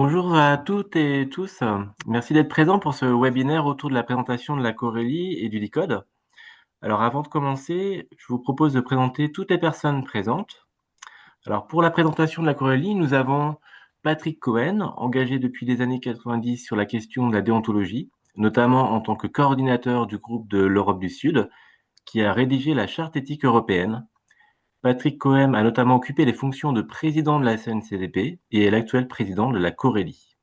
Bonjour à toutes et tous. Merci d'être présents pour ce webinaire autour de la présentation de la Corélie et du Decode. Alors avant de commencer, je vous propose de présenter toutes les personnes présentes. Alors pour la présentation de la Corélie, nous avons Patrick Cohen, engagé depuis les années 90 sur la question de la déontologie, notamment en tant que coordinateur du groupe de l'Europe du Sud, qui a rédigé la Charte éthique européenne. Patrick Cohen a notamment occupé les fonctions de président de la CNCDP et est l'actuel président de la Corélie.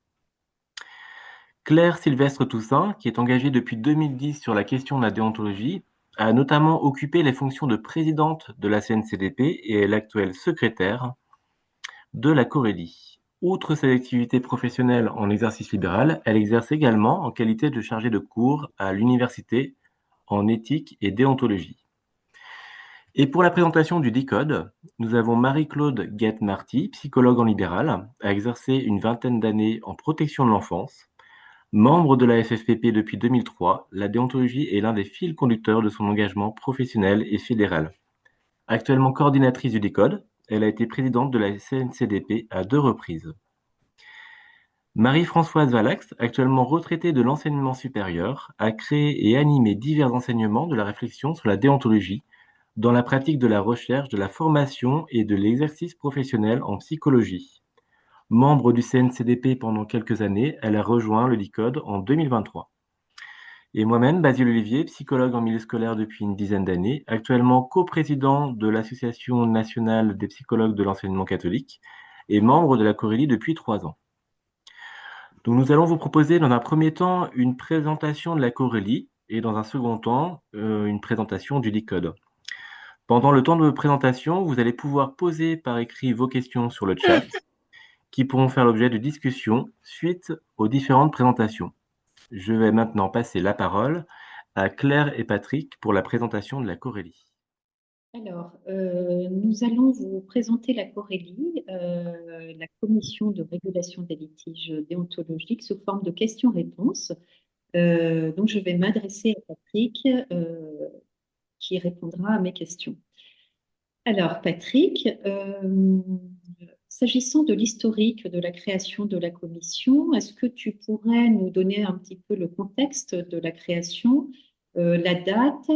Claire Sylvestre Toussaint, qui est engagée depuis 2010 sur la question de la déontologie, a notamment occupé les fonctions de présidente de la CNCDP et est l'actuelle secrétaire de la Corélie. Outre ses activités professionnelles en exercice libéral, elle exerce également en qualité de chargée de cours à l'université en éthique et déontologie. Et pour la présentation du Decode, nous avons Marie-Claude Guette-Marty, psychologue en libéral, a exercé une vingtaine d'années en protection de l'enfance. Membre de la FFPP depuis 2003, la déontologie est l'un des fils conducteurs de son engagement professionnel et fédéral. Actuellement coordinatrice du Decode, elle a été présidente de la CNCDP à 2 reprises. Marie-Françoise Valax, actuellement retraitée de l'enseignement supérieur, a créé et animé divers enseignements de la réflexion sur la déontologie dans la pratique de la recherche, de la formation et de l'exercice professionnel en psychologie. Membre du CNCDP pendant quelques années, elle a rejoint le Decode en 2023. Et moi-même, Basile Olivier, psychologue en milieu scolaire depuis une dizaine d'années, actuellement coprésident de l'Association nationale des psychologues de l'enseignement catholique et membre de la Corélie depuis 3 ans. Donc nous allons vous proposer dans un premier temps une présentation de la Corélie et dans un second temps une présentation du Decode. Pendant le temps de présentation, vous allez pouvoir poser par écrit vos questions sur le chat qui pourront faire l'objet de discussions suite aux différentes présentations. Je vais maintenant passer la parole à Claire et Patrick pour la présentation de la Corélie. Alors, nous allons vous présenter la Corélie, la commission de régulation des litiges déontologiques sous forme de questions-réponses. Donc, je vais m'adresser à Patrick qui répondra à mes questions. Alors, Patrick, s'agissant de l'historique de la création de la commission, est-ce que tu pourrais nous donner un petit peu le contexte de la création, la date?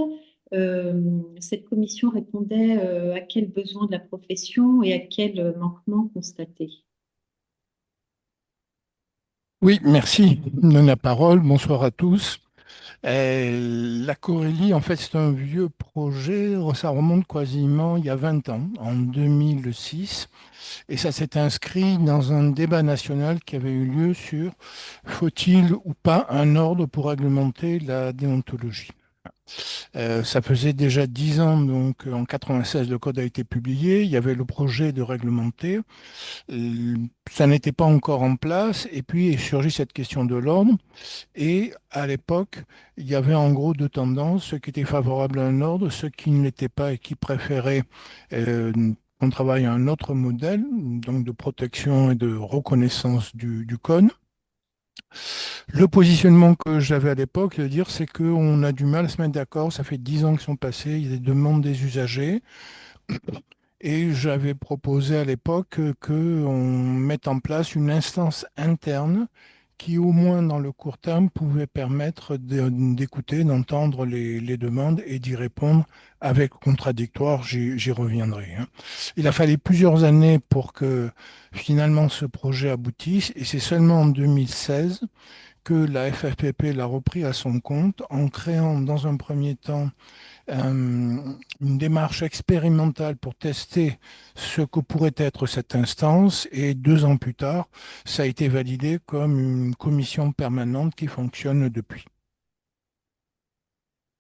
Cette commission répondait à quels besoins de la profession et à quels manquements constatés? Oui, merci de donner la parole. Bonsoir à tous. La Corélie, en fait, c'est un vieux projet. Ça remonte quasiment il y a 20 ans, en 2006. Et ça s'est inscrit dans un débat national qui avait eu lieu sur faut-il ou pas un ordre pour réglementer la déontologie. Ça faisait déjà 10 ans, donc en 96, le code a été publié. Il y avait le projet de réglementer. Ça n'était pas encore en place. Et puis est surgit cette question de l'ordre. Et à l'époque, il y avait en gros deux tendances, ceux qui étaient favorables à un ordre, ceux qui ne l'étaient pas et qui préféraient euh, qu'on travaille à un autre modèle, donc de protection et de reconnaissance du code. Le positionnement que j'avais à l'époque, je veux dire, c'est qu'on a du mal à se mettre d'accord. Ça fait 10 ans qu'ils sont passés, il y a des demandes des usagers. Et j'avais proposé à l'époque qu'on mette en place une instance interne qui, au moins dans le court terme, pouvait permettre d'écouter, d'entendre les demandes et d'y répondre avec contradictoire. J'y reviendrai, hein. Il a fallu plusieurs années pour que finalement ce projet aboutisse et c'est seulement en 2016 que la FFPP l'a repris à son compte en créant dans un premier temps une démarche expérimentale pour tester ce que pourrait être cette instance et 2 ans plus tard, ça a été validé comme une commission permanente qui fonctionne depuis.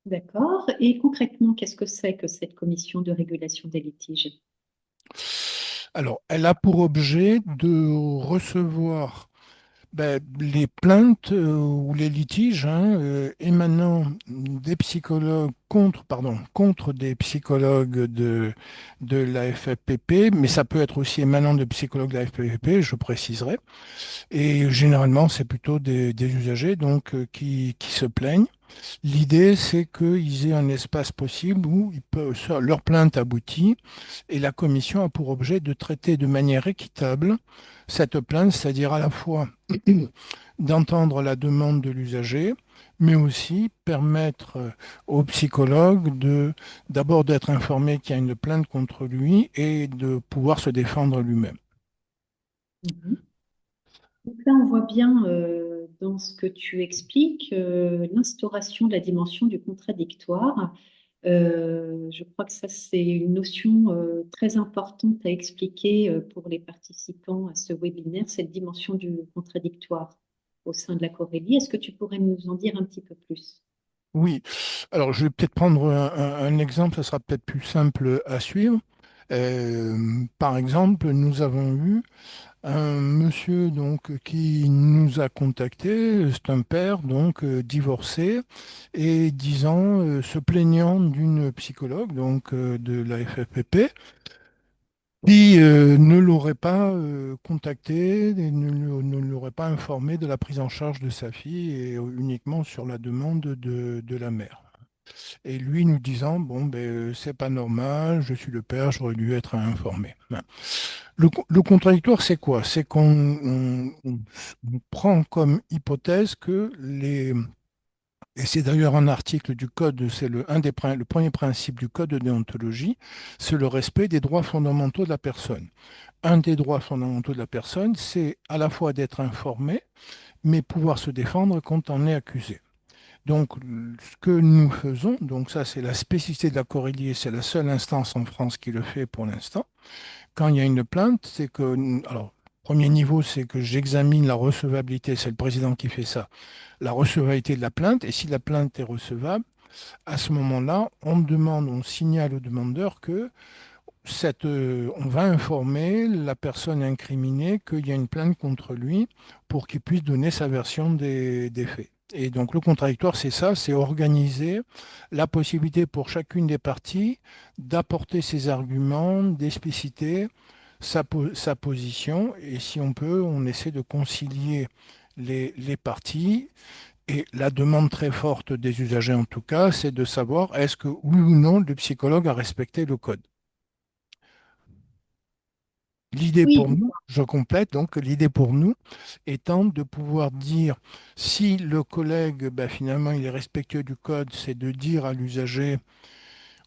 D'accord. Et concrètement, qu'est-ce que c'est que cette commission de régulation des litiges? Alors, elle a pour objet de recevoir les plaintes ou les litiges, hein, émanant des psychologues contre des psychologues de la FFPP, mais ça peut être aussi émanant de psychologues de la FFPP, je préciserai. Et généralement, c'est plutôt des usagers donc, qui se plaignent. L'idée, c'est qu'ils aient un espace possible où leur plainte aboutit et la commission a pour objet de traiter de manière équitable cette plainte, c'est-à-dire à la fois d'entendre la demande de l'usager, mais aussi permettre au psychologue d'abord d'être informé qu'il y a une plainte contre lui et de pouvoir se défendre lui-même. Mhm. Donc là, on voit bien dans ce que tu expliques l'instauration de la dimension du contradictoire. Je crois que ça, c'est une notion très importante à expliquer pour les participants à ce webinaire, cette dimension du contradictoire au sein de la Corélie. Est-ce que tu pourrais nous en dire un petit peu plus? Oui, alors je vais peut-être prendre un exemple, ça sera peut-être plus simple à suivre. Par exemple, nous avons eu un monsieur donc qui nous a contacté, c'est un père donc divorcé et disant se plaignant d'une psychologue donc de la FFPP qui ne l'aurait pas contacté et ne l'aurait pas informé de la prise en charge de sa fille et uniquement sur la demande de la mère. Et lui nous disant, bon, ben, c'est pas normal, je suis le père, j'aurais dû être informé. Voilà. Le contradictoire, c'est quoi? C'est qu'on prend comme hypothèse que les... Et c'est d'ailleurs un article du code, c'est le premier principe du code de déontologie, c'est le respect des droits fondamentaux de la personne. Un des droits fondamentaux de la personne, c'est à la fois d'être informé, mais pouvoir se défendre quand on est accusé. Donc, ce que nous faisons, donc ça c'est la spécificité de la Corélie, c'est la seule instance en France qui le fait pour l'instant. Quand il y a une plainte, c'est que, alors, premier niveau, c'est que j'examine la recevabilité, c'est le président qui fait ça, la recevabilité de la plainte, et si la plainte est recevable, à ce moment-là, on demande, on signale au demandeur que on va informer la personne incriminée qu'il y a une plainte contre lui pour qu'il puisse donner sa version des faits. Et donc le contradictoire, c'est ça, c'est organiser la possibilité pour chacune des parties d'apporter ses arguments, d'expliciter sa position. Et si on peut, on essaie de concilier les parties. Et la demande très forte des usagers, en tout cas, c'est de savoir est-ce que oui ou non le psychologue a respecté le code. L'idée Oui, pour nous, je complète donc, l'idée pour nous étant de pouvoir dire si le collègue, ben, finalement, il est respectueux du code, c'est de dire à l'usager,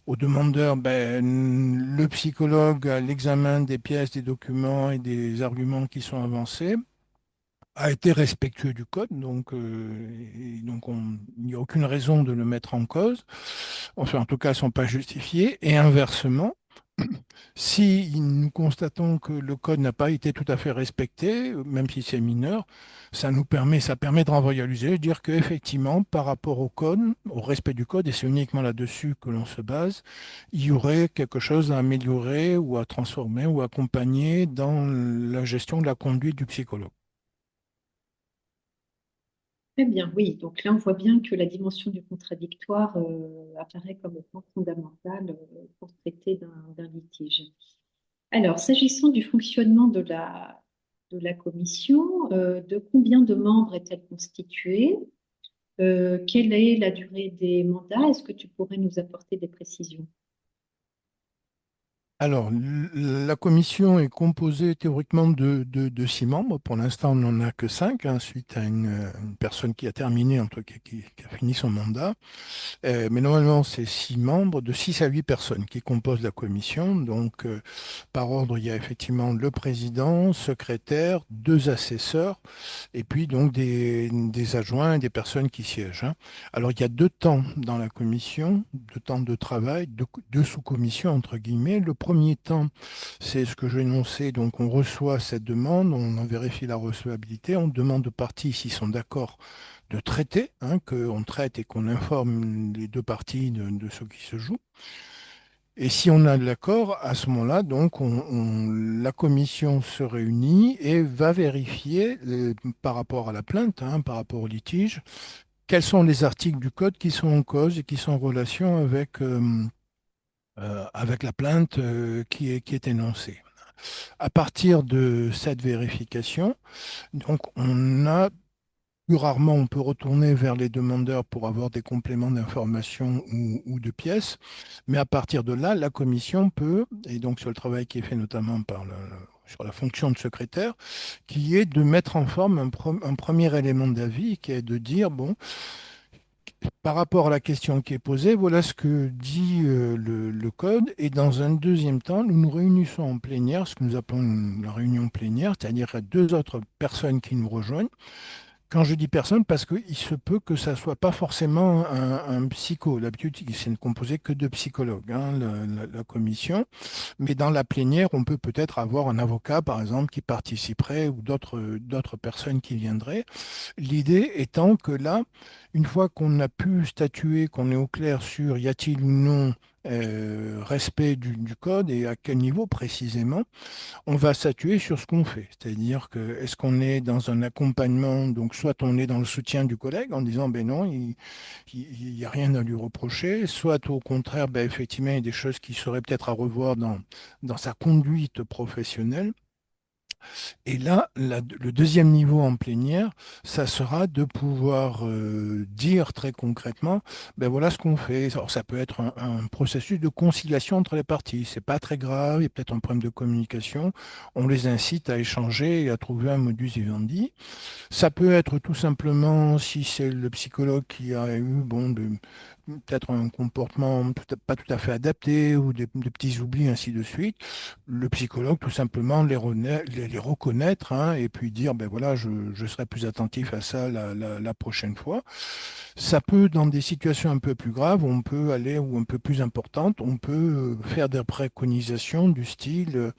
au demandeur, ben, le psychologue, à l'examen des pièces, des documents et des arguments qui sont avancés, a été respectueux du code, donc, il n'y a aucune raison de le mettre en cause. Enfin, en tout cas, elles ne sont pas justifiées. Et inversement, si nous constatons que le code n'a pas été tout à fait respecté, même si c'est mineur, ça permet de renvoyer à l'usager, de dire qu'effectivement, par rapport au code, au respect du code, et c'est uniquement là-dessus que l'on se base, il y aurait quelque chose à améliorer ou à transformer ou à accompagner dans la gestion de la conduite du psychologue. très bien, oui. Donc là, on voit bien que la dimension du contradictoire apparaît comme un point fondamental pour traiter d'un litige. Alors, s'agissant du fonctionnement de la commission, de combien de membres est-elle constituée? Quelle est la durée des mandats? Est-ce que tu pourrais nous apporter des précisions? Alors, la commission est composée théoriquement de 6 membres. Pour l'instant, on n'en a que 5, hein, suite à une personne qui a terminé, en tout cas, qui a fini son mandat. Mais normalement, c'est 6 membres, de 6 à 8 personnes qui composent la commission. Donc, par ordre, il y a effectivement le président, secrétaire, 2 assesseurs, et puis donc des adjoints et des personnes qui siègent, hein. Alors, il y a 2 temps dans la commission, 2 temps de travail, 2 sous-commissions, entre guillemets. Le premier temps, c'est ce que je énonçais. Donc, on reçoit cette demande, on en vérifie la recevabilité, on demande aux parties s'ils sont d'accord de traiter, hein, qu'on traite et qu'on informe les 2 parties de ce qui se joue. Et si on a de l'accord, à ce moment-là, donc, la commission se réunit et va vérifier, par rapport à la plainte, hein, par rapport au litige, quels sont les articles du code qui sont en cause et qui sont en relation avec la plainte qui est énoncée. À partir de cette vérification, donc, on a Plus rarement, on peut retourner vers les demandeurs pour avoir des compléments d'information ou de pièces. Mais à partir de là, la commission peut, et donc sur le travail qui est fait notamment sur la fonction de secrétaire, qui est de mettre en forme un premier élément d'avis, qui est de dire, bon, par rapport à la question qui est posée, voilà ce que dit le code. Et dans un deuxième temps, nous nous réunissons en plénière, ce que nous appelons la réunion plénière, c'est-à-dire qu'il y a deux autres personnes qui nous rejoignent. Quand je dis personne, parce qu'il se peut que ça ne soit pas forcément un psycho. D'habitude, il n'est composé que de psychologues, hein, la commission. Mais dans la plénière, on peut peut-être avoir un avocat, par exemple, qui participerait ou d'autres personnes qui viendraient. L'idée étant que là, une fois qu'on a pu statuer, qu'on est au clair sur y a-t-il ou non respect du code et à quel niveau précisément, on va statuer sur ce qu'on fait. C'est-à-dire que est-ce qu'on est dans un accompagnement, donc soit on est dans le soutien du collègue en disant ben non, il n'y a rien à lui reprocher, soit au contraire, ben, effectivement, il y a des choses qui seraient peut-être à revoir dans sa conduite professionnelle. Et là, le deuxième niveau en plénière, ça sera de pouvoir dire très concrètement, ben voilà ce qu'on fait. Alors, ça peut être un processus de conciliation entre les parties. C'est pas très grave, il y a peut-être un problème de communication. On les incite à échanger et à trouver un modus vivendi. Ça peut être tout simplement, si c'est le psychologue qui a eu peut-être un comportement pas tout à fait adapté ou des petits oublis, ainsi de suite, le psychologue tout simplement les reconnaître, hein, et puis dire, ben voilà, je serai plus attentif à ça la prochaine fois. Ça peut, dans des situations un peu plus graves, on peut aller ou un peu plus importantes, on peut faire des préconisations du style,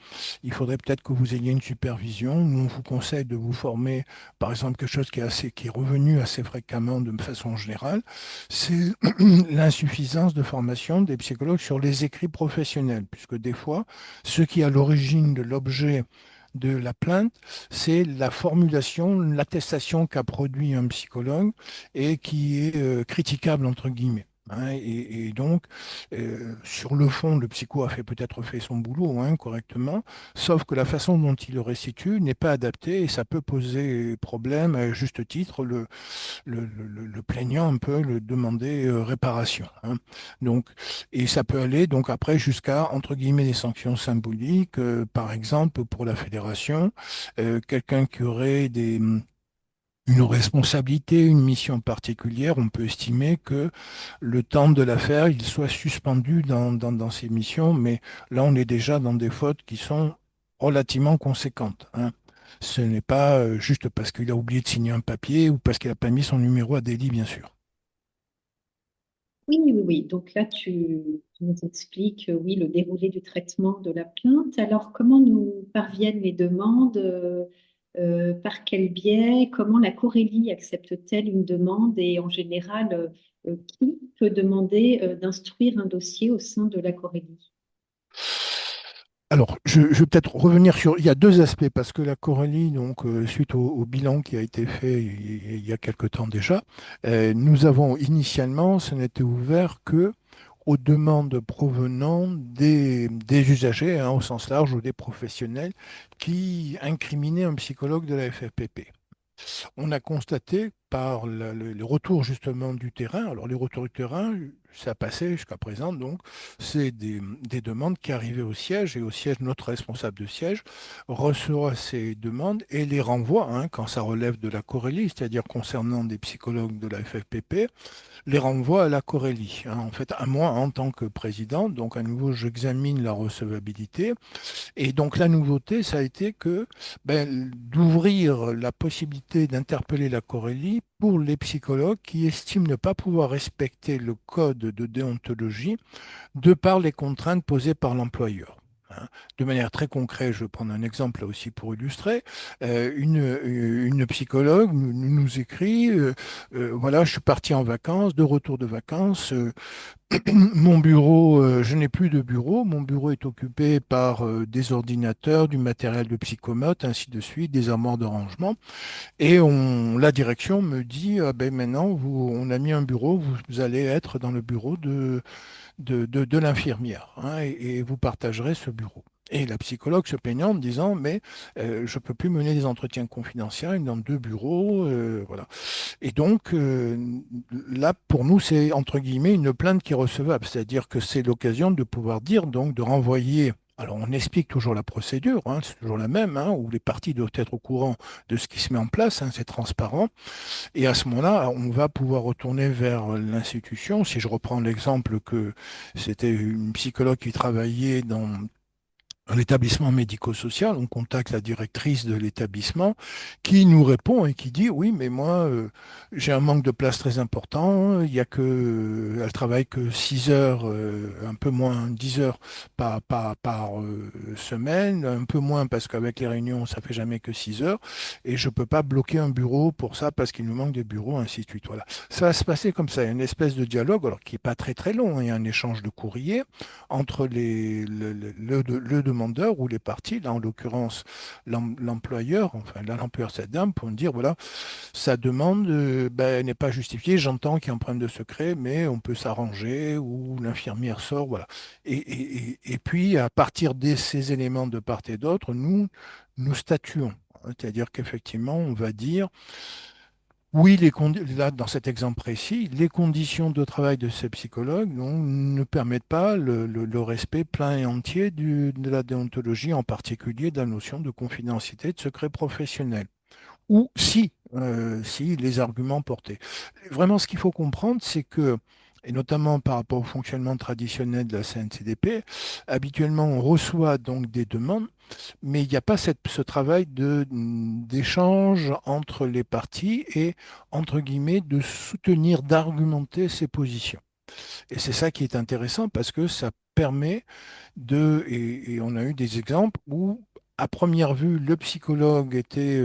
il faudrait peut-être que vous ayez une supervision. Nous, on vous conseille de vous former, par exemple, quelque chose qui est revenu assez fréquemment de façon générale, c'est l'insuffisance de formation des psychologues sur les écrits professionnels, puisque des fois, ce qui est à l'origine de l'objet de la plainte, c'est la formulation, l'attestation qu'a produit un psychologue et qui est critiquable, entre guillemets. Hein. Et donc, sur le fond, le psycho a peut-être fait son boulot, hein, correctement, sauf que la façon dont il le restitue n'est pas adaptée et ça peut poser problème à juste titre. Le plaignant un peu le demander réparation, hein. Donc, et ça peut aller donc après jusqu'à entre guillemets des sanctions symboliques, par exemple pour la fédération, quelqu'un qui aurait une responsabilité, une mission particulière, on peut estimer que le temps de l'affaire, il soit suspendu dans ses missions, mais là, on est déjà dans des fautes qui sont relativement conséquentes, hein. Ce n'est pas juste parce qu'il a oublié de signer un papier ou parce qu'il n'a pas mis son numéro à délit, bien sûr. Oui, oui, oui. Donc là, tu nous expliques, oui, le déroulé du traitement de la plainte. Alors, comment nous parviennent les demandes? Par quel biais? Comment la Corélie accepte-t-elle une demande? Et en général, qui peut demander d'instruire un dossier au sein de la Corélie? Alors, je vais peut-être revenir sur. Il y a deux aspects, parce que la Coralie, donc, suite au bilan qui a été fait il y a quelque temps déjà, nous avons initialement, ce n'était ouvert que aux demandes provenant des usagers, hein, au sens large, ou des professionnels qui incriminaient un psychologue de la FFPP. On a constaté par le retour justement du terrain, alors les retours du terrain, ça a passé jusqu'à présent, donc c'est des demandes qui arrivaient au siège, et au siège, notre responsable de siège reçoit ces demandes et les renvoie, hein, quand ça relève de la Corélie, c'est-à-dire concernant des psychologues de la FFPP, les renvoie à la Corélie, hein. En fait, à moi en tant que président, donc à nouveau, j'examine la recevabilité, et donc la nouveauté, ça a été que d'ouvrir la possibilité d'interpeller la Corélie pour les psychologues qui estiment ne pas pouvoir respecter le code de déontologie de par les contraintes posées par l'employeur, hein. De manière très concrète, je vais prendre un exemple là aussi pour illustrer. Une psychologue nous écrit, voilà, je suis parti en vacances, de retour de vacances, mon bureau, je n'ai plus de bureau. Mon bureau est occupé par des ordinateurs, du matériel de psychomote, ainsi de suite, des armoires de rangement. Et la direction me dit, ah ben maintenant, on a mis un bureau, vous allez être dans le bureau de l'infirmière, hein, et vous partagerez ce bureau. Et la psychologue se plaignant en disant, mais je ne peux plus mener des entretiens confidentiels dans 2 bureaux, voilà. Et donc, là, pour nous, c'est entre guillemets une plainte qui est recevable, c'est-à-dire que c'est l'occasion de pouvoir dire, donc, de renvoyer. Alors, on explique toujours la procédure, hein, c'est toujours la même, hein, où les parties doivent être au courant de ce qui se met en place, hein, c'est transparent. Et à ce moment-là, on va pouvoir retourner vers l'institution. Si je reprends l'exemple que c'était une psychologue qui travaillait dans un établissement médico-social, on contacte la directrice de l'établissement qui nous répond et qui dit oui, mais moi j'ai un manque de place très important, il y a que elle travaille que 6 heures, un peu moins 10 heures par semaine, un peu moins parce qu'avec les réunions ça fait jamais que 6 heures et je peux pas bloquer un bureau pour ça parce qu'il nous manque des bureaux, ainsi de suite. Voilà. Ça va se passer comme ça, il y a une espèce de dialogue alors qui est pas très très long, hein. Il y a un échange de courrier entre le demandeur ou les parties, là en l'occurrence l'employeur, enfin là l'employeur cette dame, pour me dire voilà, sa demande ben, n'est pas justifiée, j'entends qu'il y a un problème de secret, mais on peut s'arranger ou l'infirmière sort, voilà. Et puis à partir de ces éléments de part et d'autre, nous statuons. C'est-à-dire qu'effectivement, on va dire oui, là, dans cet exemple précis, les conditions de travail de ces psychologues ne permettent pas le respect plein et entier de la déontologie, en particulier de la notion de confidentialité, de secret professionnel. Ou si les arguments portés. Vraiment, ce qu'il faut comprendre, c'est que, et notamment par rapport au fonctionnement traditionnel de la CNCDP, habituellement, on reçoit donc des demandes mais il n'y a pas ce travail d'échange entre les parties et, entre guillemets, de soutenir, d'argumenter ses positions. Et c'est ça qui est intéressant parce que ça permet et on a eu des exemples où, à première vue, le psychologue était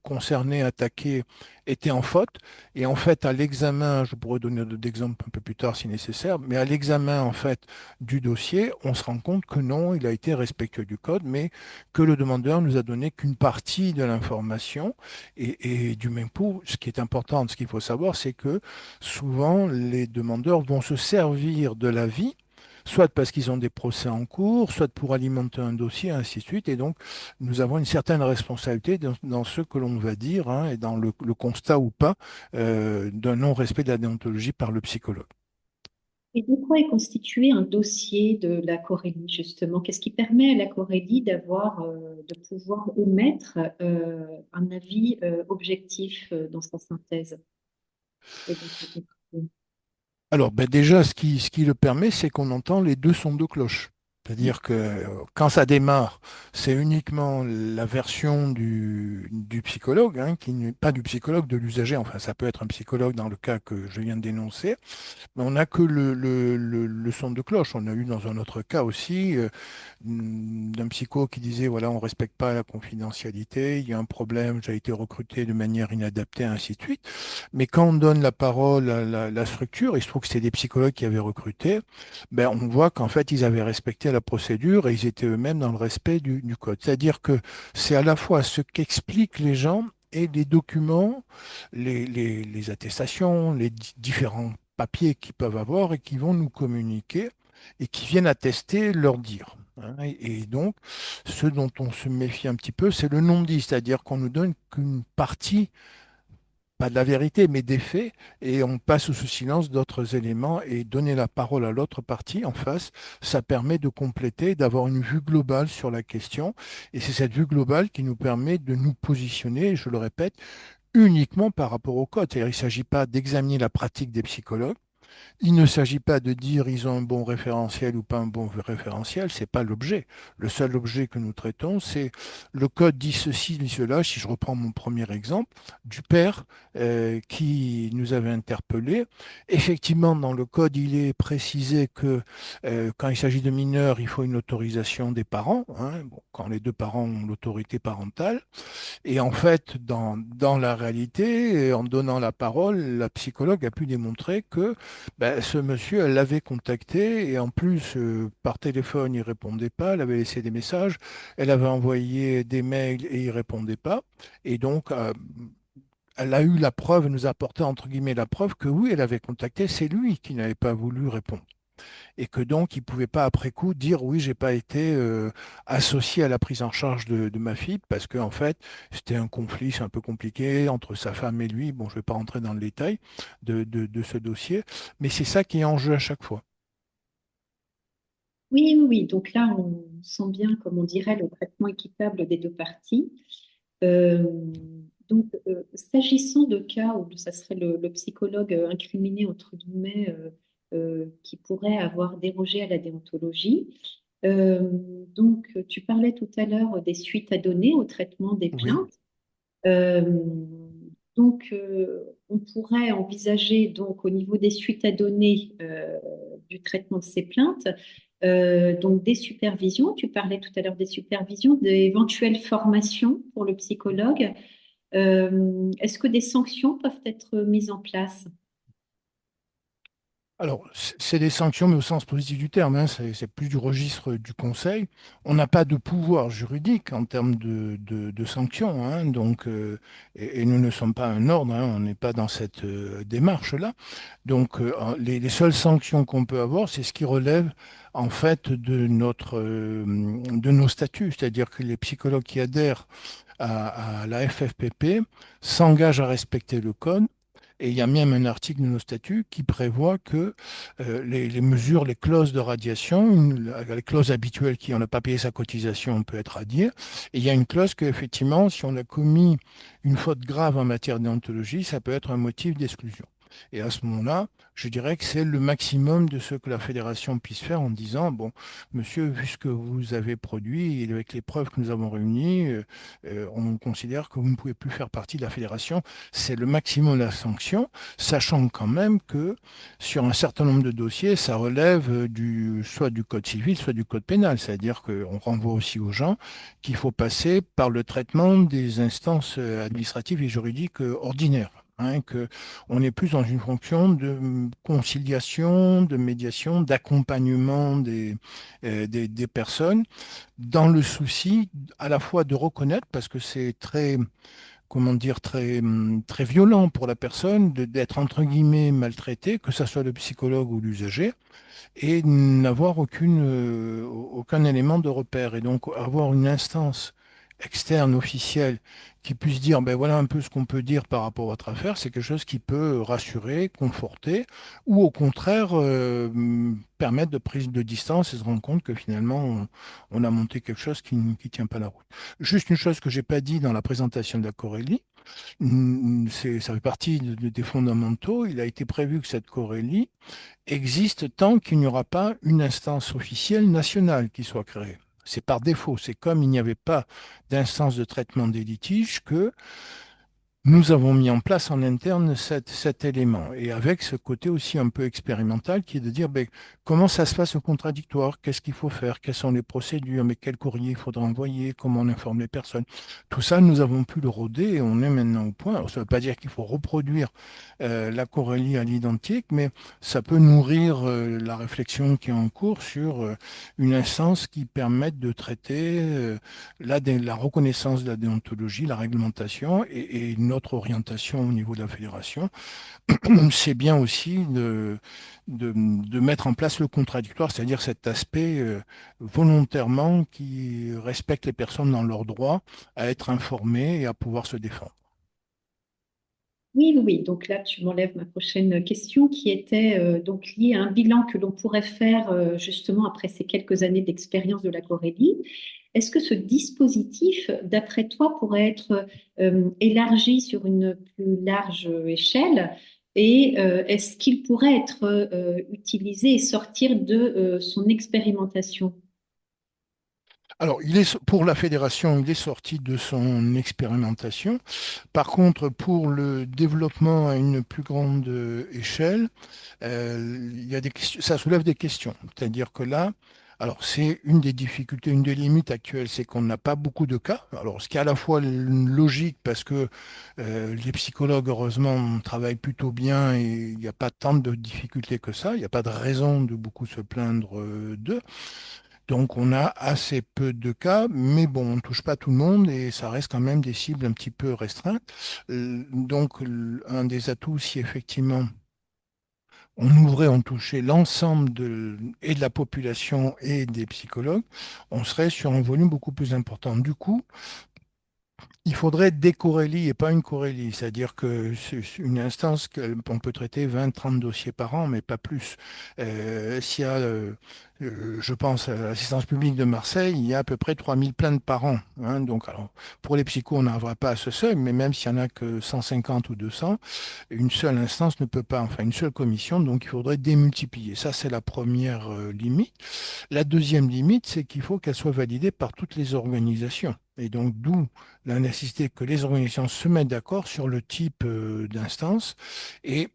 concerné, attaqué, était en faute. Et en fait, à l'examen, je pourrais donner d'autres exemples un peu plus tard si nécessaire, mais à l'examen, en fait, du dossier, on se rend compte que non, il a été respectueux du code, mais que le demandeur nous a donné qu'une partie de l'information. Et du même coup, ce qui est important, ce qu'il faut savoir, c'est que souvent, les demandeurs vont se servir de l'avis soit parce qu'ils ont des procès en cours, soit pour alimenter un dossier, ainsi de suite. Et donc, nous avons une certaine responsabilité dans ce que l'on va dire hein, et dans le constat ou pas d'un non-respect de la déontologie par le psychologue. Et de quoi est constitué un dossier de la Corélie, justement? Qu'est-ce qui permet à la Corélie de pouvoir émettre un avis objectif dans sa synthèse et dans sa conclusion? Alors, ben déjà, ce qui le permet, c'est qu'on entend les deux sons de cloche. C'est-à-dire que quand ça démarre, c'est uniquement la version du psychologue, hein, qui n'est pas du psychologue, de l'usager. Enfin, ça peut être un psychologue dans le cas que je viens de dénoncer. Mais on n'a que le son de cloche. On a eu dans un autre cas aussi d'un psycho qui disait, voilà, on ne respecte pas la confidentialité, il y a un problème, j'ai été recruté de manière inadaptée, ainsi de suite. Mais quand on donne la parole à la structure, il se trouve que c'est des psychologues qui avaient recruté, ben, on voit qu'en fait, ils avaient respecté la procédure et ils étaient eux-mêmes dans le respect du code. C'est-à-dire que c'est à la fois ce qu'expliquent les gens et les documents, les attestations, les différents papiers qu'ils peuvent avoir et qui vont nous communiquer et qui viennent attester leur dire. Hein. Et donc, ce dont on se méfie un petit peu, c'est le non-dit, c'est-à-dire qu'on nous donne qu'une partie, pas de la vérité, mais des faits, et on passe sous silence d'autres éléments, et donner la parole à l'autre partie en face, ça permet de compléter, d'avoir une vue globale sur la question, et c'est cette vue globale qui nous permet de nous positionner, je le répète, uniquement par rapport au code. C'est-à-dire, il ne s'agit pas d'examiner la pratique des psychologues, il ne s'agit pas de dire ils ont un bon référentiel ou pas un bon référentiel, c'est pas l'objet. Le seul objet que nous traitons, c'est le code dit ceci, dit cela. Si je reprends mon premier exemple, du père qui nous avait interpellé. Effectivement, dans le code, il est précisé que quand il s'agit de mineurs, il faut une autorisation des parents, hein. Bon, quand les deux parents ont l'autorité parentale. Et en fait, dans la réalité, en donnant la parole, la psychologue a pu démontrer que ben, ce monsieur, elle l'avait contacté et en plus, par téléphone, il répondait pas, elle avait laissé des messages, elle avait envoyé des mails et il répondait pas. Et donc, elle a eu la preuve, nous a apporté entre guillemets la preuve que oui, elle avait contacté, c'est lui qui n'avait pas voulu répondre. et que donc il ne pouvait pas après coup dire oui, j'ai pas été associé à la prise en charge de ma fille parce qu'en fait c'était un conflit, c'est un peu compliqué entre sa femme et lui. Bon, je ne vais pas rentrer dans le détail de ce dossier, mais c'est ça qui est en jeu à chaque fois. Oui, oui, oui. Donc là, on sent bien, comme on dirait, le traitement équitable des deux parties. Euh, S'agissant de cas où ça serait le psychologue incriminé, entre guillemets, qui pourrait avoir dérogé à la déontologie, tu parlais tout à l'heure des suites à donner au traitement des Oui, plaintes. On pourrait envisager donc au niveau des suites à donner du traitement de ces plaintes, donc des supervisions. Tu parlais tout à l'heure des supervisions, d'éventuelles formations pour le psychologue. Est-ce que des sanctions peuvent être mises en place? alors, c'est des sanctions, mais au sens positif du terme, hein, c'est plus du registre du Conseil. On n'a pas de pouvoir juridique en termes de sanctions, hein, donc, et nous ne sommes pas un ordre, hein, on n'est pas dans cette démarche-là. Donc, les seules sanctions qu'on peut avoir, c'est ce qui relève en fait de nos statuts, c'est-à-dire que les psychologues qui adhèrent à la FFPP s'engagent à respecter le code. Et il y a même un article de nos statuts qui prévoit que les mesures, les clauses de radiation, la clause habituelle qui on n'a pas payé sa cotisation, on peut être radié. Et il y a une clause qu'effectivement, si on a commis une faute grave en matière de déontologie, ça peut être un motif d'exclusion. Et à ce moment-là, je dirais que c'est le maximum de ce que la fédération puisse faire en disant, bon, monsieur, vu ce que vous avez produit et avec les preuves que nous avons réunies, on considère que vous ne pouvez plus faire partie de la fédération. C'est le maximum de la sanction, sachant quand même que sur un certain nombre de dossiers, ça relève soit du code civil, soit du code pénal. C'est-à-dire qu'on renvoie aussi aux gens qu'il faut passer par le traitement des instances administratives et juridiques ordinaires. Hein, que on est plus dans une fonction de conciliation, de médiation, d'accompagnement des personnes, dans le souci à la fois de reconnaître, parce que c'est très, comment dire, très violent pour la personne d'être entre guillemets maltraité, que ce soit le psychologue ou l'usager, et n'avoir aucun élément de repère. Et donc avoir une instance externe, officielle, qui puisse dire, ben voilà un peu ce qu'on peut dire par rapport à votre affaire, c'est quelque chose qui peut rassurer, conforter, ou au contraire permettre de prise de distance et se rendre compte que finalement on a monté quelque chose qui ne tient pas la route. Juste une chose que j'ai pas dit dans la présentation de la Corélie, ça fait partie des fondamentaux. Il a été prévu que cette Corélie existe tant qu'il n'y aura pas une instance officielle nationale qui soit créée. C'est par défaut. C'est comme il n'y avait pas d'instance de traitement des litiges que nous avons mis en place en interne cet élément, et avec ce côté aussi un peu expérimental qui est de dire ben, comment ça se passe au contradictoire, qu'est-ce qu'il faut faire, quelles sont les procédures, mais quel courrier il faudra envoyer, comment on informe les personnes. Tout ça, nous avons pu le rôder et on est maintenant au point. Alors, ça ne veut pas dire qu'il faut reproduire la Corélie à l'identique, mais ça peut nourrir la réflexion qui est en cours sur une instance qui permette de traiter la reconnaissance de la déontologie, la réglementation et notre orientation au niveau de la fédération. C'est bien aussi de mettre en place le contradictoire, c'est-à-dire cet aspect volontairement qui respecte les personnes dans leur droit à être informées et à pouvoir se défendre. Oui, oui, oui. Donc là, tu m'enlèves ma prochaine question qui était donc liée à un bilan que l'on pourrait faire justement après ces quelques années d'expérience de la Corélie. Est-ce que ce dispositif, d'après toi, pourrait être élargi sur une plus large échelle et est-ce qu'il pourrait être utilisé et sortir de son expérimentation? Alors, pour la fédération, il est sorti de son expérimentation. Par contre, pour le développement à une plus grande échelle, il y a ça soulève des questions. C'est-à-dire que là, alors c'est une des difficultés, une des limites actuelles, c'est qu'on n'a pas beaucoup de cas. Alors, ce qui est à la fois logique parce que les psychologues, heureusement, travaillent plutôt bien et il n'y a pas tant de difficultés que ça. Il n'y a pas de raison de beaucoup se plaindre d'eux. Donc on a assez peu de cas, mais bon, on ne touche pas tout le monde et ça reste quand même des cibles un petit peu restreintes. Donc un des atouts, si effectivement on ouvrait, on touchait l'ensemble et de la population et des psychologues, on serait sur un volume beaucoup plus important. Du coup, il faudrait des Corélies et pas une Corélie, c'est-à-dire que c'est une instance qu'on peut traiter 20-30 dossiers par an, mais pas plus. S'il y a, je pense, à l'assistance publique de Marseille, il y a à peu près 3000 plaintes par an, hein. Donc, alors, pour les psychos, on n'arrivera pas à ce seuil, mais même s'il n'y en a que 150 ou 200, une seule instance ne peut pas, enfin, une seule commission, donc il faudrait démultiplier. Ça, c'est la première limite. La deuxième limite, c'est qu'il faut qu'elle soit validée par toutes les organisations. Et donc, d'où la nécessité que les organisations se mettent d'accord sur le type d'instance. Et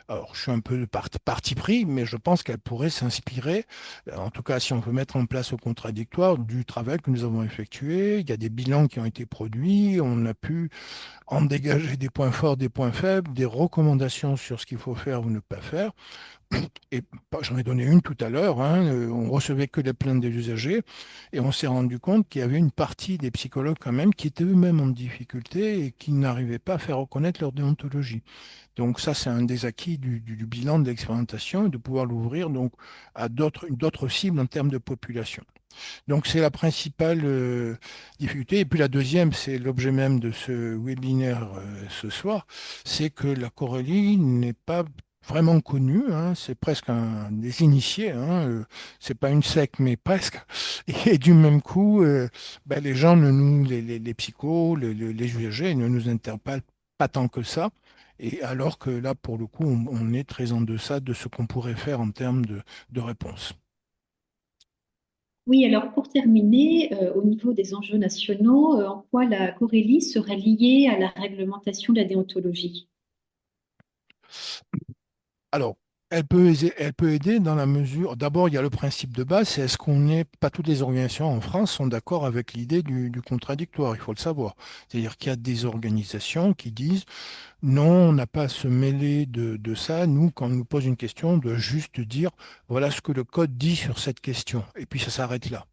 alors, je suis un peu de parti pris, mais je pense qu'elle pourrait s'inspirer, en tout cas si on veut mettre en place au contradictoire, du travail que nous avons effectué. Il y a des bilans qui ont été produits, on a pu en dégager des points forts, des points faibles, des recommandations sur ce qu'il faut faire ou ne pas faire. Et j'en ai donné une tout à l'heure, hein, on recevait que les plaintes des usagers et on s'est rendu compte qu'il y avait une partie des psychologues quand même qui étaient eux-mêmes en difficulté et qui n'arrivaient pas à faire reconnaître leur déontologie. Donc ça, c'est un des acquis du bilan de l'expérimentation et de pouvoir l'ouvrir donc à d'autres cibles en termes de population. Donc c'est la principale difficulté. Et puis la deuxième, c'est l'objet même de ce webinaire ce soir, c'est que la Corélie n'est pas vraiment connue, hein. C'est presque des initiés, hein. C'est pas une secte, mais presque. Et du même coup, ben, les gens, les psychos, les UAG ne nous interpellent pas tant que ça. Et alors que là, pour le coup, on est très en deçà de ce qu'on pourrait faire en termes de réponse. Oui, alors pour terminer, au niveau des enjeux nationaux, en quoi la Corélie serait liée à la réglementation de la déontologie? Alors, elle peut aider dans la mesure. D'abord, il y a le principe de base, c'est est-ce qu'on est. Pas toutes les organisations en France sont d'accord avec l'idée du contradictoire, il faut le savoir. C'est-à-dire qu'il y a des organisations qui disent non, on n'a pas à se mêler de ça. Nous, quand on nous pose une question, on doit juste dire voilà ce que le code dit sur cette question. Et puis ça s'arrête là.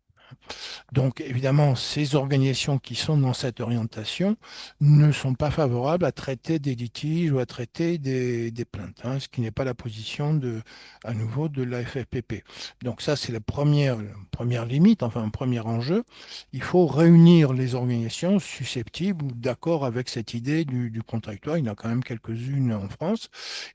Donc, évidemment, ces organisations qui sont dans cette orientation ne sont pas favorables à traiter des litiges ou à traiter des plaintes, hein, ce qui n'est pas la position à nouveau de la FFPP. Donc ça, c'est la première limite, enfin un premier enjeu. Il faut réunir les organisations susceptibles ou d'accord avec cette idée du contradictoire. Il y en a quand même quelques-unes en France.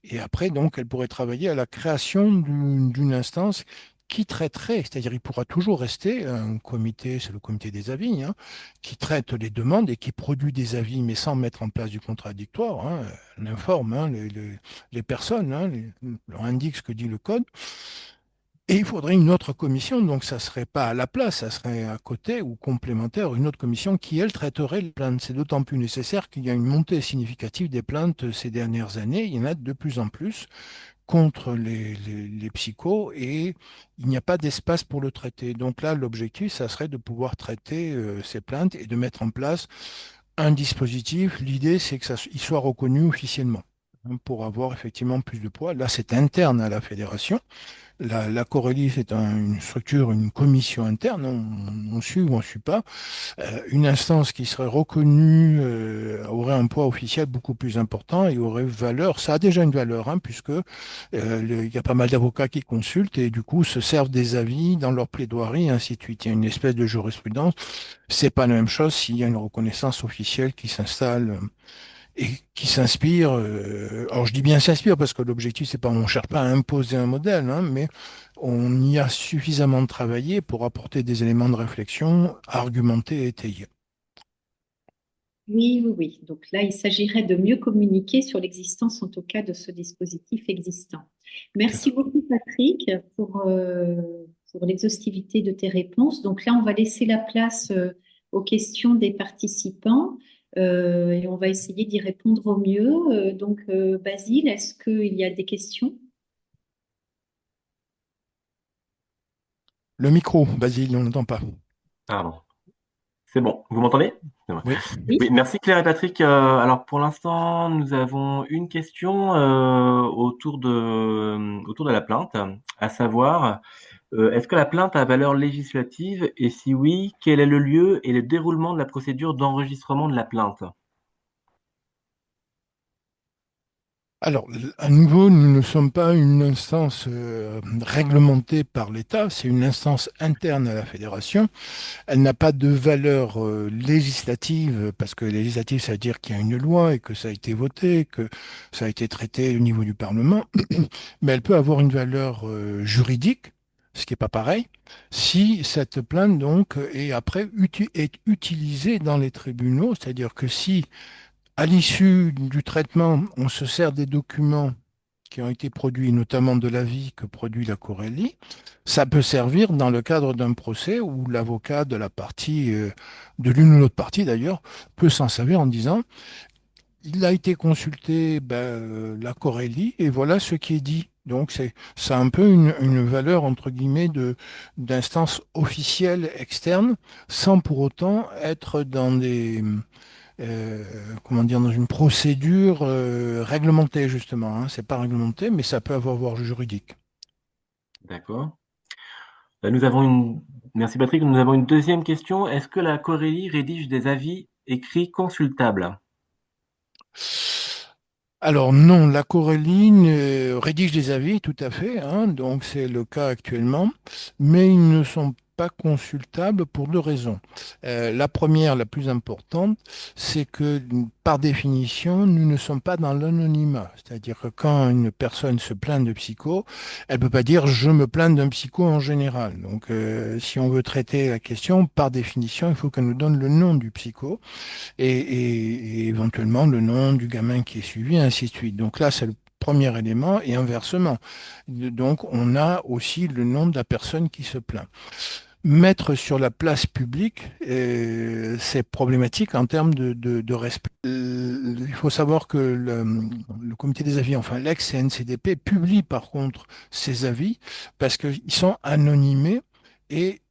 Et après, donc, elle pourrait travailler à la création d'une instance qui traiterait, c'est-à-dire il pourra toujours rester un comité, c'est le comité des avis, hein, qui traite les demandes et qui produit des avis, mais sans mettre en place du contradictoire, hein, on informe, hein, les personnes, hein, leur indique ce que dit le code. Et il faudrait une autre commission, donc ça ne serait pas à la place, ça serait à côté ou complémentaire, une autre commission qui, elle, traiterait les plaintes. C'est d'autant plus nécessaire qu'il y a une montée significative des plaintes ces dernières années. Il y en a de plus en plus contre les psychos et il n'y a pas d'espace pour le traiter. Donc là, l'objectif, ça serait de pouvoir traiter ces plaintes et de mettre en place un dispositif. L'idée, c'est que il soit reconnu officiellement, hein, pour avoir effectivement plus de poids. Là, c'est interne à la fédération. La Corélie, c'est une structure, une commission interne. On suit ou on ne suit pas. Une instance qui serait reconnue aurait un poids officiel beaucoup plus important et aurait valeur. Ça a déjà une valeur, hein, puisque il y a pas mal d'avocats qui consultent et du coup se servent des avis dans leur plaidoirie, et ainsi de suite. Il y a une espèce de jurisprudence. C'est pas la même chose s'il y a une reconnaissance officielle qui s'installe et qui s'inspire. Alors je dis bien s'inspire parce que l'objectif, c'est pas, on cherche pas à imposer un modèle, hein, mais on y a suffisamment travaillé pour apporter des éléments de réflexion argumentés et étayés. Oui, oui, oui. Donc là, il s'agirait de mieux communiquer sur l'existence, en tout cas, de ce dispositif existant. C'est ça. Merci beaucoup, Patrick, pour l'exhaustivité de tes réponses. Donc là, on va laisser la place aux questions des participants et on va essayer d'y répondre au mieux. Basile, est-ce qu'il y a des questions? Le micro, Basile, on n'entend pas. Pardon. C'est bon, vous m'entendez? C'est bon. Oui. Oui, Oui. merci Claire et Patrick. Alors pour l'instant, nous avons une question autour de la plainte, à savoir, est-ce que la plainte a valeur législative et si oui, quel est le lieu et le déroulement de la procédure d'enregistrement de la plainte? Alors, à nouveau, nous ne sommes pas une instance réglementée par l'État, c'est une instance interne à la fédération. Elle n'a pas de valeur législative, parce que législative, ça veut dire qu'il y a une loi et que ça a été voté, que ça a été traité au niveau du Parlement, mais elle peut avoir une valeur juridique, ce qui n'est pas pareil, si cette plainte donc est après est utilisée dans les tribunaux, c'est-à-dire que si à l'issue du traitement, on se sert des documents qui ont été produits, notamment de l'avis que produit la Corelli, ça peut servir dans le cadre d'un procès où l'avocat de la partie, de l'une ou l'autre partie d'ailleurs, peut s'en servir en disant, il a été consulté la Corelli et voilà ce qui est dit. Donc ça a un peu une valeur entre guillemets d'instance officielle externe, sans pour autant être dans comment dire, dans une procédure réglementée, justement. Hein. C'est pas réglementé, mais ça peut avoir voie juridique. D'accord. Nous avons merci Patrick, nous avons une deuxième question. Est-ce que la Corélie rédige des avis écrits consultables? Alors non, la Coréline rédige des avis, tout à fait, hein, donc c'est le cas actuellement, mais ils ne sont pas consultables pour deux raisons. La première, la plus importante, c'est que par définition, nous ne sommes pas dans l'anonymat. C'est-à-dire que quand une personne se plaint de psycho, elle ne peut pas dire je me plains d'un psycho en général. Donc si on veut traiter la question, par définition, il faut qu'elle nous donne le nom du psycho et éventuellement le nom du gamin qui est suivi, ainsi de suite. Donc là, c'est le premier élément, et inversement. Donc, on a aussi le nom de la personne qui se plaint. Mettre sur la place publique, c'est problématique en termes de respect. Il faut savoir que le comité des avis, enfin l'ex-CNCDP, publie par contre ses avis parce qu'ils sont anonymés et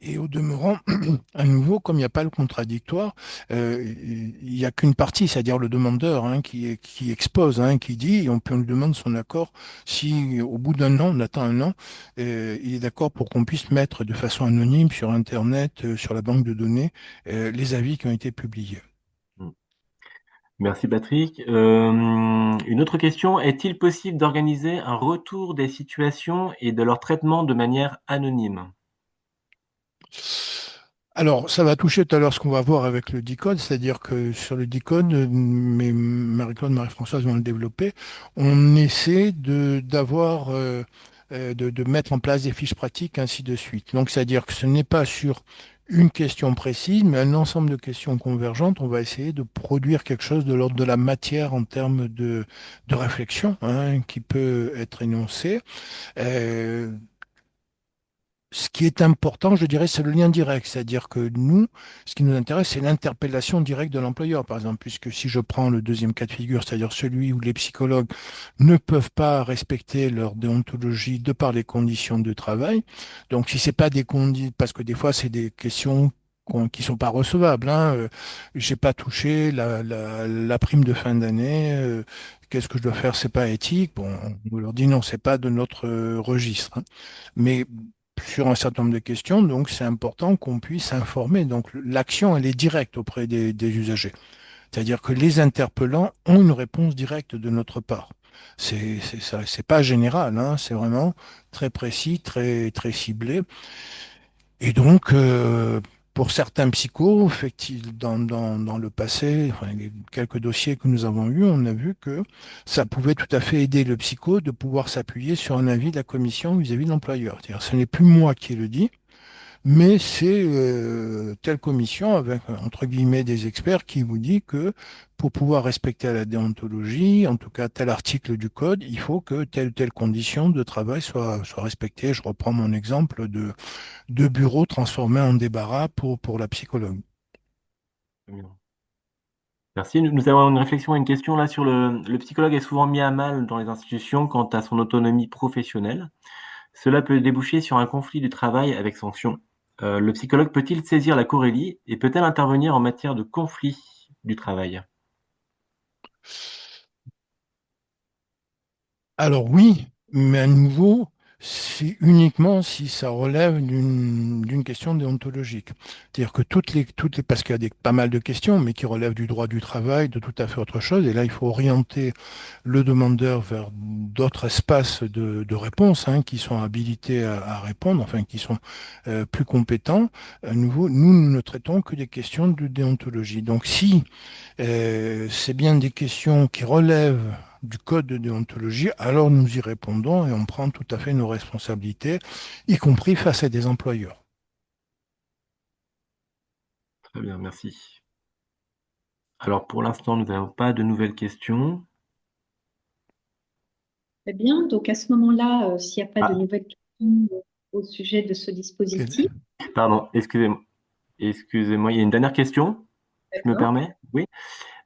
et au demeurant, à nouveau, comme il n'y a pas le contradictoire, il n'y a qu'une partie, c'est-à-dire le demandeur, hein, qui expose, hein, qui dit, et on lui demande son accord si au bout d'un an, on attend un an, il est d'accord pour qu'on puisse mettre de façon anonyme sur Internet, sur la banque de données, les avis qui ont été publiés. Hmm. Merci Patrick. Une autre question, est-il possible d'organiser un retour des situations et de leur traitement de manière anonyme? Alors, ça va toucher tout à l'heure ce qu'on va voir avec le DICODE, c'est-à-dire que sur le DICODE, mais Marie-Claude, Marie-Françoise vont le développer, on essaie d'avoir, de mettre en place des fiches pratiques, ainsi de suite. Donc, c'est-à-dire que ce n'est pas sur une question précise, mais un ensemble de questions convergentes. On va essayer de produire quelque chose de l'ordre de la matière en termes de réflexion, hein, qui peut être énoncée. Euh, Ce qui est important, je dirais, c'est le lien direct. C'est-à-dire que nous, ce qui nous intéresse, c'est l'interpellation directe de l'employeur, par exemple, puisque si je prends le deuxième cas de figure, c'est-à-dire celui où les psychologues ne peuvent pas respecter leur déontologie de par les conditions de travail. Donc, si c'est pas des conditions, parce que des fois, c'est des questions qui sont pas recevables. Hein. J'ai pas touché la prime de fin d'année. Qu'est-ce que je dois faire? C'est pas éthique. Bon, on leur dit non, c'est pas de notre registre. Hein. Mais sur un certain nombre de questions, donc c'est important qu'on puisse informer. Donc l'action, elle est directe auprès des usagers. C'est-à-dire que les interpellants ont une réponse directe de notre part. C'est pas général, hein, c'est vraiment très précis, très ciblé. Et donc, pour certains psychos, effectivement, dans le passé, enfin, les quelques dossiers que nous avons eus, on a vu que ça pouvait tout à fait aider le psycho de pouvoir s'appuyer sur un avis de la commission vis-à-vis de l'employeur. C'est-à-dire, ce n'est plus moi qui le dis, mais c'est telle commission avec, entre guillemets, des experts qui vous dit que pour pouvoir respecter la déontologie, en tout cas tel article du code, il faut que telle ou telle condition de travail soit respectée. Je reprends mon exemple de bureau transformé en débarras pour la psychologue. Merci. Nous avons une réflexion et une question là sur le psychologue est souvent mis à mal dans les institutions quant à son autonomie professionnelle. Cela peut déboucher sur un conflit du travail avec sanction. Le psychologue peut-il saisir la Corélie et peut-elle intervenir en matière de conflit du travail? Alors oui, mais à nouveau, c'est uniquement si ça relève d'une question déontologique. C'est-à-dire que parce qu'il y a pas mal de questions, mais qui relèvent du droit du travail, de tout à fait autre chose, et là, il faut orienter le demandeur vers d'autres espaces de réponse, hein, qui sont habilités à répondre, enfin, qui sont plus compétents. À nouveau, nous ne traitons que des questions de déontologie. Donc, si c'est bien des questions qui relèvent du code de déontologie, alors nous y répondons et on prend tout à fait nos responsabilités, y compris face à des employeurs. Très bien, merci. Alors pour l'instant, nous n'avons pas de nouvelles questions. Très bien. Donc, à ce moment-là, s'il n'y a pas de Ah, nouvelles questions au sujet de ce dispositif, pardon, excusez-moi. Excusez-moi, il y a une dernière question, je me d'accord. permets? Oui.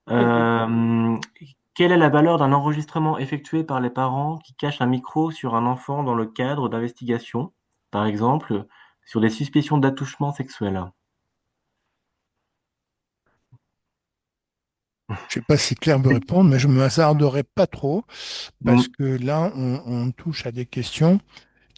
Très bien. Euh, Quelle est la valeur d'un enregistrement effectué par les parents qui cache un micro sur un enfant dans le cadre d'investigations, par exemple, sur des suspicions d'attouchement sexuel? Je ne sais pas si Claire veut répondre, mais je ne me hasarderai pas trop parce Mm, que là, on touche à des questions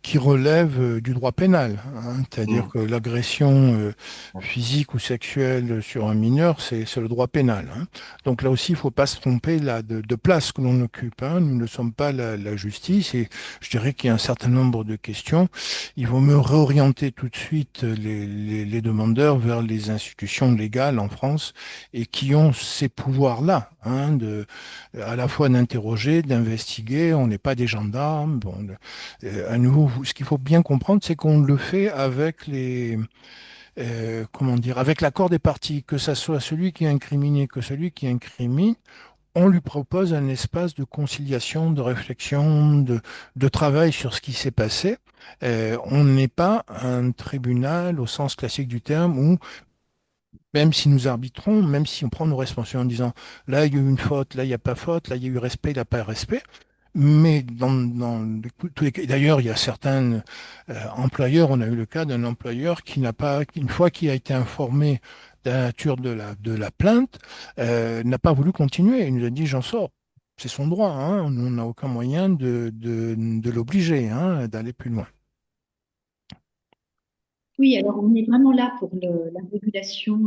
qui relève du droit pénal, hein. C'est-à-dire mm. que l'agression physique ou sexuelle sur un mineur, c'est le droit pénal, hein. Donc là aussi, il ne faut pas se tromper là, de place que l'on occupe, hein. Nous ne sommes pas la justice et je dirais qu'il y a un certain nombre de questions. Il vaut mieux réorienter tout de suite les demandeurs vers les institutions légales en France et qui ont ces pouvoirs-là, hein, à la fois d'interroger, d'investiguer. On n'est pas des gendarmes. Bon, à nouveau, ce qu'il faut bien comprendre, c'est qu'on le fait avec comment dire, avec l'accord des parties, que ça soit celui qui est incriminé que celui qui incrimine. On lui propose un espace de conciliation, de réflexion, de travail sur ce qui s'est passé. On n'est pas un tribunal au sens classique du terme où, même si nous arbitrons, même si on prend nos responsabilités en disant là il y a eu une faute, là il n'y a pas faute, là il y a eu respect, il n'y a pas respect, mais tous les cas, d'ailleurs, il y a certains employeurs, on a eu le cas d'un employeur qui n'a pas, une fois qu'il a été informé de la nature de la plainte, n'a pas voulu continuer. Il nous a dit, j'en sors. C'est son droit, hein. On n'a aucun moyen de l'obliger, hein, d'aller plus loin. Oui, alors on est vraiment là pour la régulation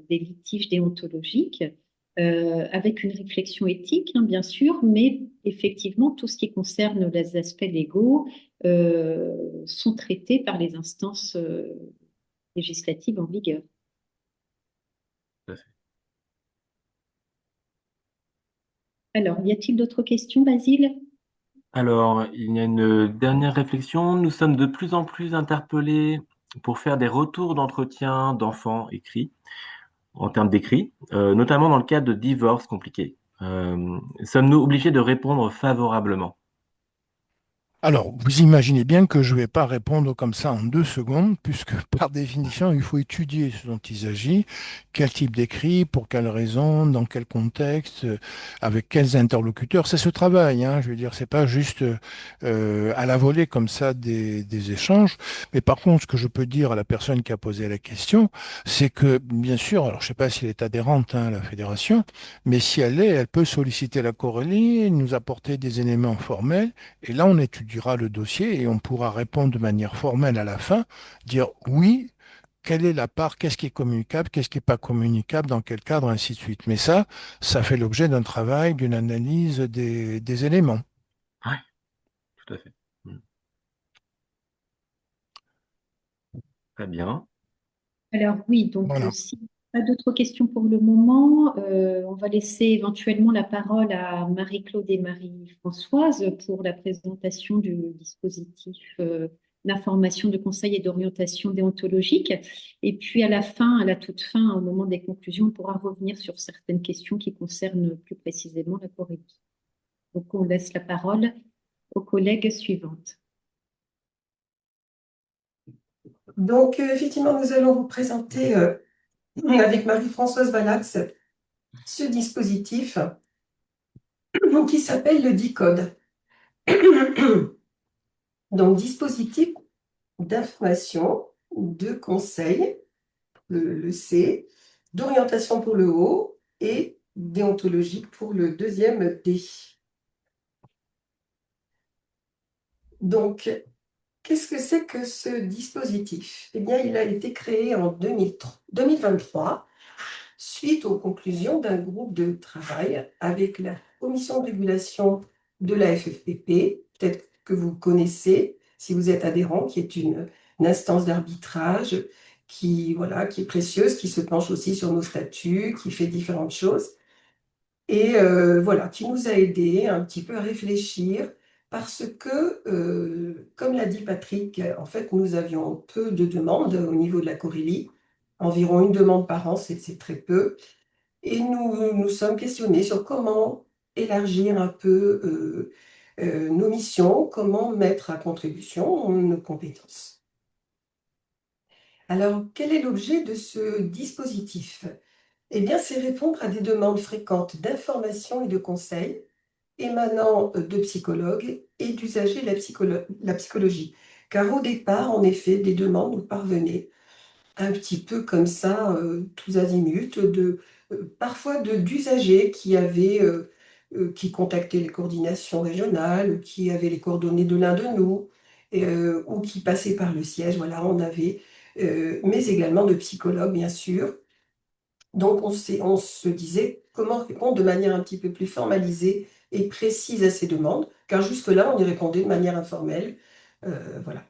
des litiges déontologiques, avec une réflexion éthique, hein, bien sûr, mais effectivement, tout ce qui concerne les aspects légaux sont traités par les instances législatives en vigueur. Tout à fait. Alors, y a-t-il d'autres questions, Basile? Alors, il y a une dernière réflexion. Nous sommes de plus en plus interpellés pour faire des retours d'entretien d'enfants écrits, en termes d'écrit, notamment dans le cas de divorces compliqués. Sommes-nous obligés de répondre favorablement? Alors, vous imaginez bien que je ne vais pas répondre comme ça en 2 secondes, puisque par définition, il faut étudier ce dont il s'agit, quel type d'écrit, pour quelles raisons, dans quel contexte, avec quels interlocuteurs. C'est ce travail, hein, je veux dire, c'est pas juste à la volée comme ça des échanges. Mais par contre, ce que je peux dire à la personne qui a posé la question, c'est que, bien sûr, alors je ne sais pas si elle est adhérente, hein, à la fédération, mais si elle l'est, elle peut solliciter la Corélie, nous apporter des éléments formels et là, on étudiera le dossier et on pourra répondre de manière formelle à la fin, dire oui, quelle est la part, qu'est-ce qui est communicable, qu'est-ce qui n'est pas communicable, dans quel cadre, ainsi de suite. Mais ça fait l'objet d'un travail, d'une analyse des éléments. Oui, tout à fait. Mm. Très bien. Alors oui, donc Voilà. si pas d'autres questions pour le moment, on va laisser éventuellement la parole à Marie-Claude et Marie-Françoise pour la présentation du dispositif d'information, de conseil et d'orientation déontologique. Et puis à la fin, à la toute fin, au moment des conclusions, on pourra revenir sur certaines questions qui concernent plus précisément la Corélie. Donc on laisse la parole aux collègues suivantes. Donc, effectivement, nous allons vous présenter avec Marie-Françoise Valax ce dispositif qui s'appelle le DICODE. Donc, dispositif d'information, de conseil, le C, d'orientation pour le haut et déontologique pour le deuxième D. Donc, qu'est-ce que c'est que ce dispositif? Eh bien, il a été créé en 2023 suite aux conclusions d'un groupe de travail avec la commission de régulation de la FFPP, peut-être que vous connaissez si vous êtes adhérent, qui est une instance d'arbitrage voilà, qui est précieuse, qui se penche aussi sur nos statuts, qui fait différentes choses et voilà, qui nous a aidés un petit peu à réfléchir parce que, comme l'a dit Patrick, en fait, nous avions peu de demandes au niveau de la Corélie, environ une demande par an, c'est très peu, et nous nous sommes questionnés sur comment élargir un peu nos missions, comment mettre à contribution nos compétences. Alors, quel est l'objet de ce dispositif? Eh bien, c'est répondre à des demandes fréquentes d'information et de conseils émanant de psychologues et d'usagers de la psychologie. Car au départ, en effet, des demandes nous parvenaient un petit peu comme ça, tous azimuts, parfois d'usagers qui contactaient les coordinations régionales, ou qui avaient les coordonnées de l'un de nous, ou qui passaient par le siège. Voilà, on avait, mais également de psychologues, bien sûr. Donc, on se disait comment répondre de manière un petit peu plus formalisée et précise à ces demandes, car jusque-là, on y répondait de manière informelle. Voilà.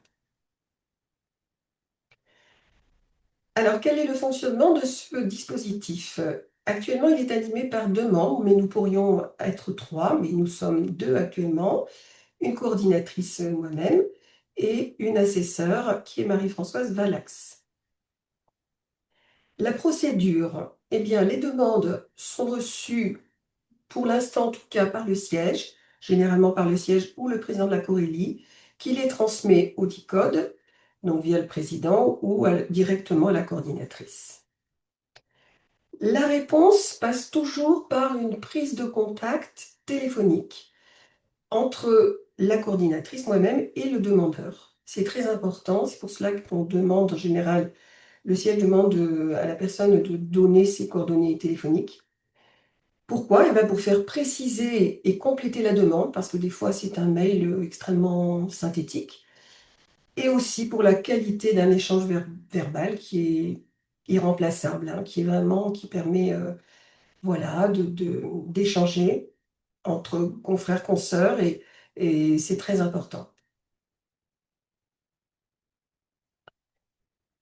Alors, quel est le fonctionnement de ce dispositif? Actuellement, il est animé par 2 membres, mais nous pourrions être 3, mais nous sommes 2 actuellement. Une coordinatrice, moi-même, et une assesseure qui est Marie-Françoise Valax. La procédure, eh bien, les demandes sont reçues pour l'instant, en tout cas, par le siège, généralement par le siège ou le président de la Corélie, qui les transmet au DICODE, donc via le président ou directement à la coordinatrice. La réponse passe toujours par une prise de contact téléphonique entre la coordinatrice, moi-même, et le demandeur. C'est très important, c'est pour cela qu'on demande en général, le siège demande à la personne de donner ses coordonnées téléphoniques. Pourquoi? Eh bien, pour faire préciser et compléter la demande, parce que des fois c'est un mail extrêmement synthétique, et aussi pour la qualité d'un échange verbal qui est irremplaçable, hein, qui permet voilà, d'échanger entre confrères, consoeurs, et c'est très important.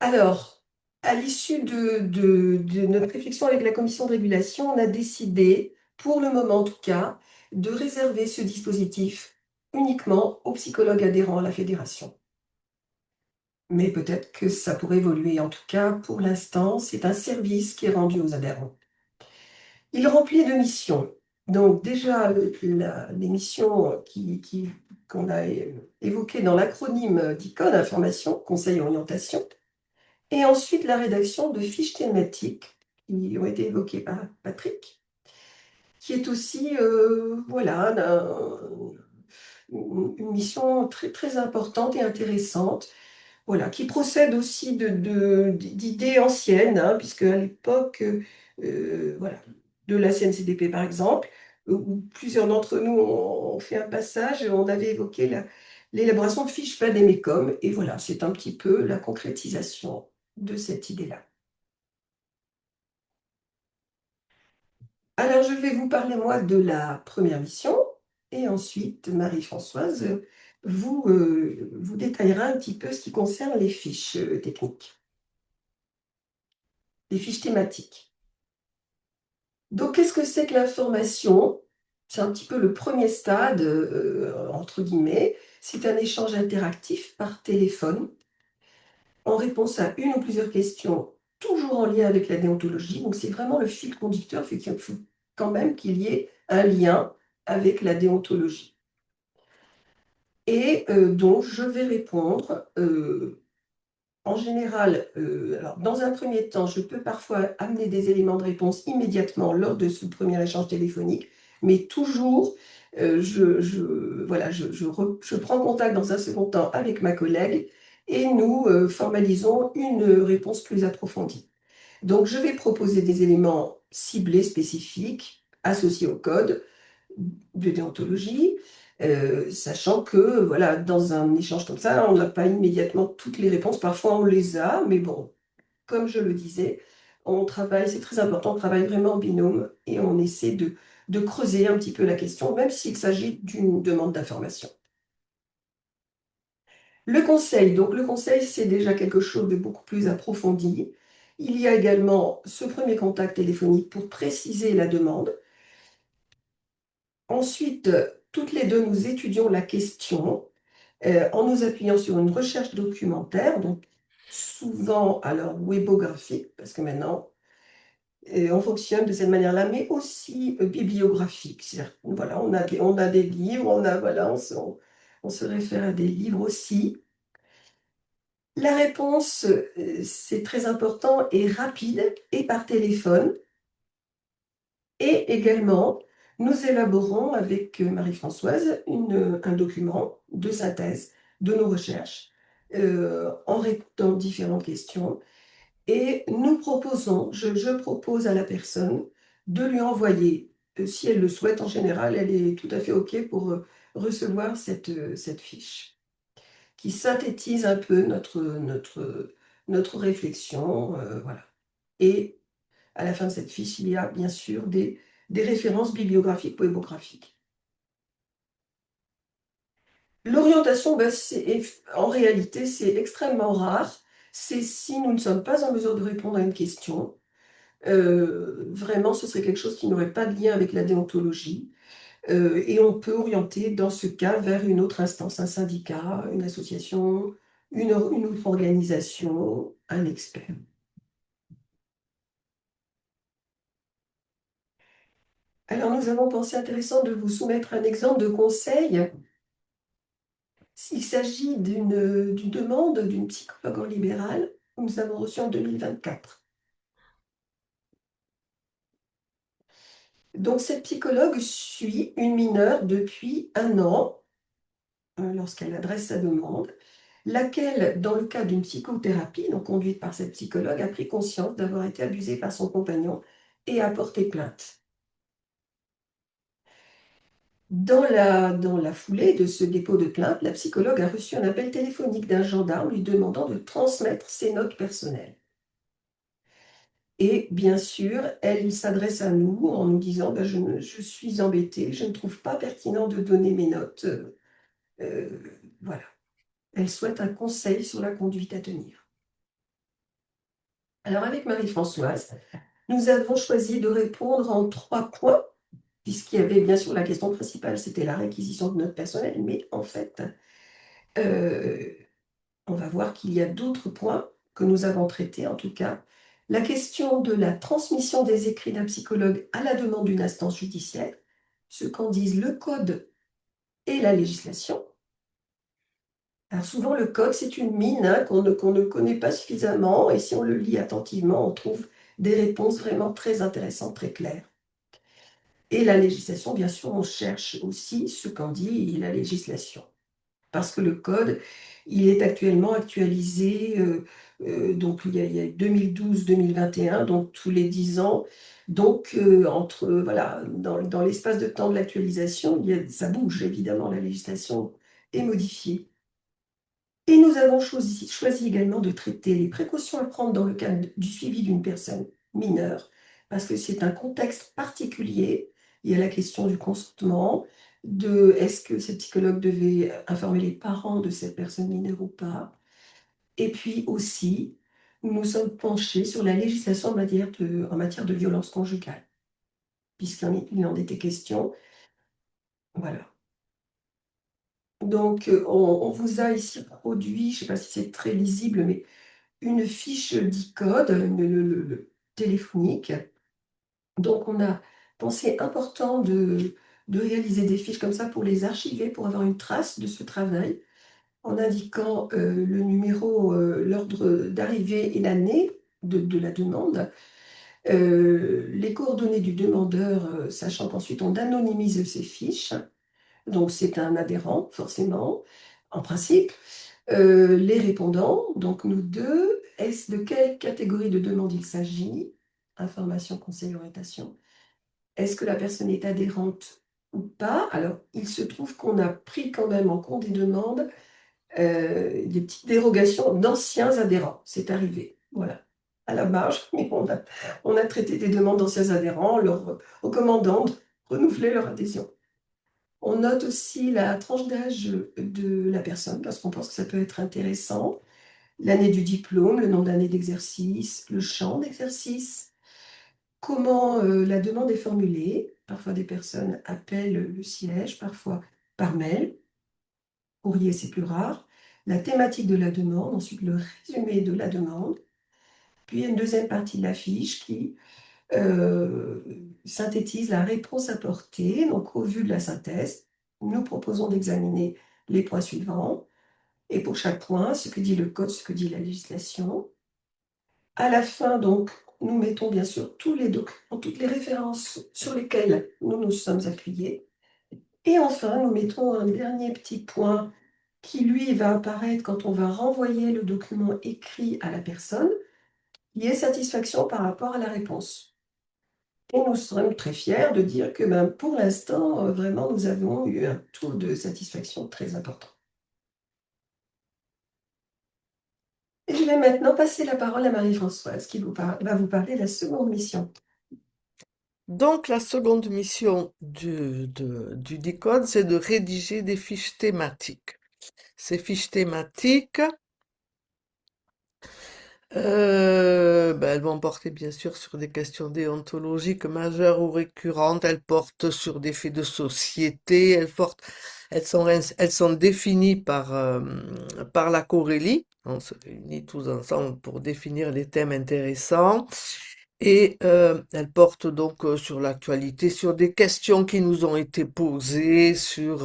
Alors, à l'issue de notre réflexion avec la commission de régulation, on a décidé, pour le moment en tout cas, de réserver ce dispositif uniquement aux psychologues adhérents à la fédération. Mais peut-être que ça pourrait évoluer. En tout cas, pour l'instant, c'est un service qui est rendu aux adhérents. Il remplit 2 missions. Donc déjà, les missions qu'on a évoquées dans l'acronyme d'ICON, information, conseil et orientation, et ensuite la rédaction de fiches thématiques qui ont été évoquées par Patrick, qui est aussi voilà, une mission très, très importante et intéressante, voilà, qui procède aussi d'idées anciennes, hein, puisque à l'époque voilà, de la CNCDP par exemple, où plusieurs d'entre nous ont fait un passage, on avait évoqué l'élaboration de fiches Vademecum, et voilà, c'est un petit peu la concrétisation de cette idée-là. Alors, je vais vous parler, moi, de la première mission, et ensuite, Marie-Françoise vous détaillera un petit peu ce qui concerne les fiches techniques, les fiches thématiques. Donc, qu'est-ce que c'est que l'information? C'est un petit peu le premier stade, entre guillemets. C'est un échange interactif par téléphone, en réponse à une ou plusieurs questions, toujours en lien avec la déontologie. Donc, c'est vraiment le fil conducteur, fait qu'il faut quand même qu'il y ait un lien avec la déontologie. Et donc, je vais répondre, en général, alors dans un premier temps, je peux parfois amener des éléments de réponse immédiatement lors de ce premier échange téléphonique, mais toujours, voilà, je prends contact dans un second temps avec ma collègue et nous formalisons une réponse plus approfondie. Donc, je vais proposer des éléments ciblés, spécifiques, associés au code de déontologie, Sachant que, voilà, dans un échange comme ça, on n'a pas immédiatement toutes les réponses. Parfois, on les a, mais bon, comme je le disais, on travaille, c'est très important, on travaille vraiment en binôme et on essaie de creuser un petit peu la question, même s'il s'agit d'une demande d'information. Le conseil, donc le conseil, c'est déjà quelque chose de beaucoup plus approfondi. Il y a également ce premier contact téléphonique pour préciser la demande. Ensuite, toutes les deux, nous étudions la question en nous appuyant sur une recherche documentaire, donc souvent alors webographique, parce que maintenant on fonctionne de cette manière-là, mais aussi bibliographique. C'est-à-dire, voilà, on a des livres, voilà, on se réfère à des livres aussi. La réponse, c'est très important, est rapide et par téléphone. Et également, nous élaborons avec Marie-Françoise un document de synthèse de nos recherches en répondant aux différentes questions. Et nous proposons, je propose à la personne de lui envoyer, si elle le souhaite en général, elle est tout à fait OK pour recevoir cette fiche qui synthétise un peu notre réflexion. Voilà. Et à la fin de cette fiche, il y a bien sûr des références bibliographiques, poémographiques. L'orientation, ben, en réalité, c'est extrêmement rare. C'est si nous ne sommes pas en mesure de répondre à une question. Vraiment, ce serait quelque chose qui n'aurait pas de lien avec la déontologie. Et on peut orienter, dans ce cas, vers une autre instance, un syndicat, une association, une autre organisation, un expert. Alors, nous avons pensé intéressant de vous soumettre un exemple de conseil. S'il s'agit d'une demande d'une psychologue en libéral, que nous avons reçue en 2024. Donc, cette psychologue suit une mineure depuis 1 an, lorsqu'elle adresse sa demande, laquelle, dans le cadre d'une psychothérapie, donc conduite par cette psychologue, a pris conscience d'avoir été abusée par son compagnon et a porté plainte. Dans la foulée de ce dépôt de plainte, la psychologue a reçu un appel téléphonique d'un gendarme lui demandant de transmettre ses notes personnelles. Et bien sûr, elle s'adresse à nous en nous disant ben, je suis embêtée, je ne trouve pas pertinent de donner mes notes. Voilà. Elle souhaite un conseil sur la conduite à tenir. Alors, avec Marie-Françoise, nous avons choisi de répondre en 3 points, puisqu'il y avait bien sûr la question principale, c'était la réquisition de notes personnelles, mais en fait, on va voir qu'il y a d'autres points que nous avons traités, en tout cas. La question de la transmission des écrits d'un psychologue à la demande d'une instance judiciaire, ce qu'en disent le code et la législation. Alors souvent, le code, c'est une mine hein, qu'on ne connaît pas suffisamment, et si on le lit attentivement, on trouve des réponses vraiment très intéressantes, très claires. Et la législation, bien sûr, on cherche aussi ce qu'en dit la législation. Parce que le code, il est actuellement actualisé, donc il y a 2012-2021, donc tous les 10 ans. Donc, voilà, dans l'espace de temps de l'actualisation, ça bouge évidemment, la législation est modifiée. Et nous avons choisi également de traiter les précautions à prendre dans le cadre du suivi d'une personne mineure, parce que c'est un contexte particulier. Il y a la question du consentement, de est-ce que cette psychologue devait informer les parents de cette personne mineure ou pas. Et puis aussi, nous nous sommes penchés sur la législation en matière de violence conjugale, puisqu'il en était question. Voilà. Donc, on vous a ici produit, je ne sais pas si c'est très lisible, mais une fiche d'e-code téléphonique. Donc, on a pensé important de réaliser des fiches comme ça pour les archiver, pour avoir une trace de ce travail, en indiquant le numéro, l'ordre d'arrivée et l'année de la demande, les coordonnées du demandeur, sachant qu'ensuite on anonymise ces fiches. Donc, c'est un adhérent, forcément, en principe. Les répondants, donc nous deux, est-ce de quelle catégorie de demande il s'agit? Information, conseil, orientation. Est-ce que la personne est adhérente ou pas. Alors, il se trouve qu'on a pris quand même en compte des demandes, des petites dérogations d'anciens adhérents. C'est arrivé, voilà, à la marge, mais on a traité des demandes d'anciens adhérents en leur recommandant de renouveler leur adhésion. On note aussi la tranche d'âge de la personne, parce qu'on pense que ça peut être intéressant. L'année du diplôme, le nombre d'années d'exercice, le champ d'exercice, comment la demande est formulée. Parfois, des personnes appellent le siège, parfois par mail. Courrier, c'est plus rare. La thématique de la demande, ensuite le résumé de la demande. Puis, il y a une deuxième partie de la fiche qui euh, synthétise la réponse apportée. Donc, au vu de la synthèse, nous proposons d'examiner les points suivants. Et pour chaque point, ce que dit le code, ce que dit la législation. À la fin, donc, nous mettons bien sûr tous les documents, toutes les références sur lesquelles nous nous sommes appuyés. Et enfin, nous mettons un dernier petit point qui, lui, va apparaître quand on va renvoyer le document écrit à la personne, qui est satisfaction par rapport à la réponse. Et nous sommes très fiers de dire que pour l'instant, vraiment, nous avons eu un taux de satisfaction très important. Et je vais maintenant passer la parole à Marie-Françoise qui va vous parler de la seconde mission. Donc, la seconde mission du DICODE, c'est de rédiger des fiches thématiques. Ces fiches thématiques, elles vont porter bien sûr sur des questions déontologiques majeures ou récurrentes. Elles portent sur des faits de société. Elles sont définies par la Corélie. On se réunit tous ensemble pour définir les thèmes intéressants. Et elles portent donc sur l'actualité, sur des questions qui nous ont été posées, sur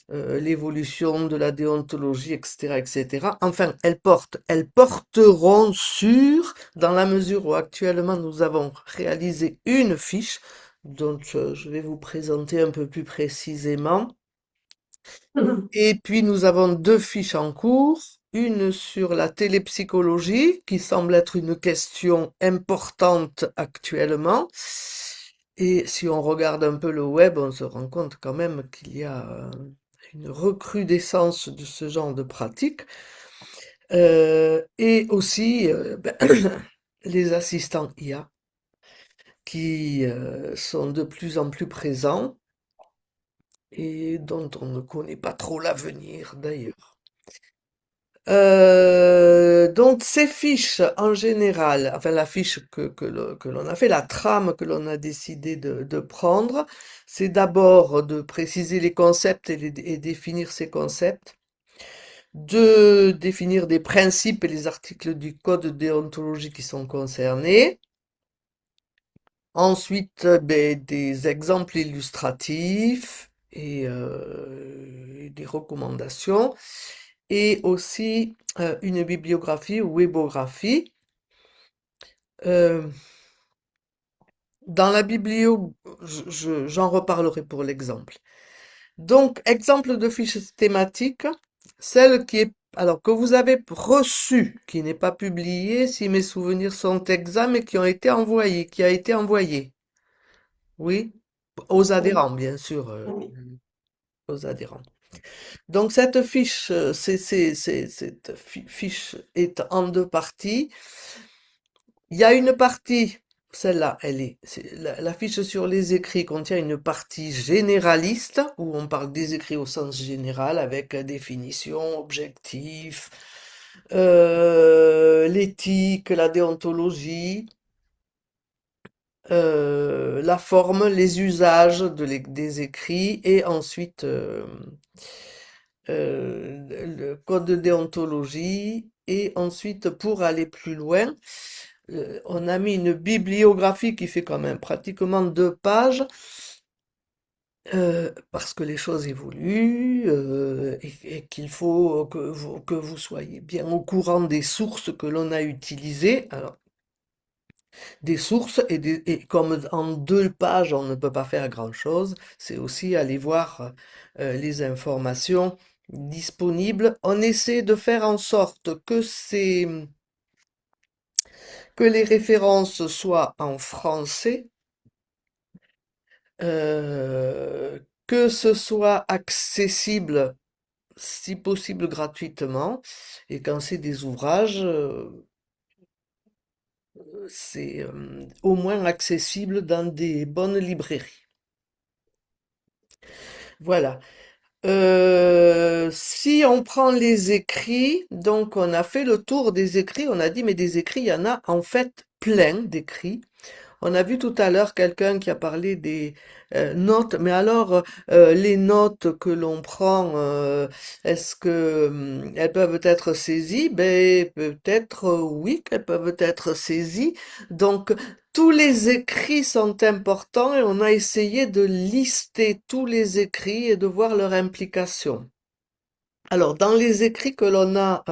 l'évolution de la déontologie, etc., etc. Enfin, elles porteront sur, dans la mesure où actuellement nous avons réalisé une fiche, dont je vais vous présenter un peu plus précisément. Et puis nous avons deux fiches en cours, une sur la télépsychologie, qui semble être une question importante actuellement. Et si on regarde un peu le web, on se rend compte quand même qu'il y a une recrudescence de ce genre de pratique. Et aussi les assistants IA qui sont de plus en plus présents et dont on ne connaît pas trop l'avenir d'ailleurs. Donc ces fiches en général, enfin la fiche que l'on a fait, la trame que l'on a décidé de prendre, c'est d'abord de préciser les concepts et définir ces concepts, de définir des principes et les articles du code de déontologie qui sont concernés, ensuite des exemples illustratifs et des recommandations, et aussi une bibliographie ou webographie. Euh, dans la biblio, j'en reparlerai pour l'exemple. Donc, exemple de fiche thématique, celle qui est, alors que vous avez reçue, qui n'est pas publiée, si mes souvenirs sont exacts, mais qui ont été envoyés, qui a été envoyée. Oui, aux Oui, adhérents, bien sûr, oui. aux adhérents. Donc, cette fiche, cette fiche est en deux parties. Il y a une partie, celle-là, la fiche sur les écrits contient une partie généraliste où on parle des écrits au sens général avec définition, objectif, l'éthique, la déontologie, la forme, les usages des écrits et ensuite le code de déontologie. Et ensuite, pour aller plus loin, on a mis une bibliographie qui fait quand même pratiquement 2 pages, parce que les choses évoluent, et qu'il faut que vous soyez bien au courant des sources que l'on a utilisées. Alors, des sources et comme en 2 pages on ne peut pas faire grand-chose, c'est aussi aller voir les informations disponibles. On essaie de faire en sorte que les références soient en français, euh, que ce soit accessible, si possible gratuitement, et quand c'est des ouvrages, c'est au moins accessible dans des bonnes librairies. Voilà. Si on prend les écrits, donc on a fait le tour des écrits, on a dit mais des écrits, il y en a en fait plein d'écrits. On a vu tout à l'heure quelqu'un qui a parlé des notes, mais alors les notes que l'on prend, est-ce que elles peuvent être saisies? Ben peut-être oui qu'elles peuvent être saisies. Donc tous les écrits sont importants et on a essayé de lister tous les écrits et de voir leur implication. Alors, dans les écrits que l'on a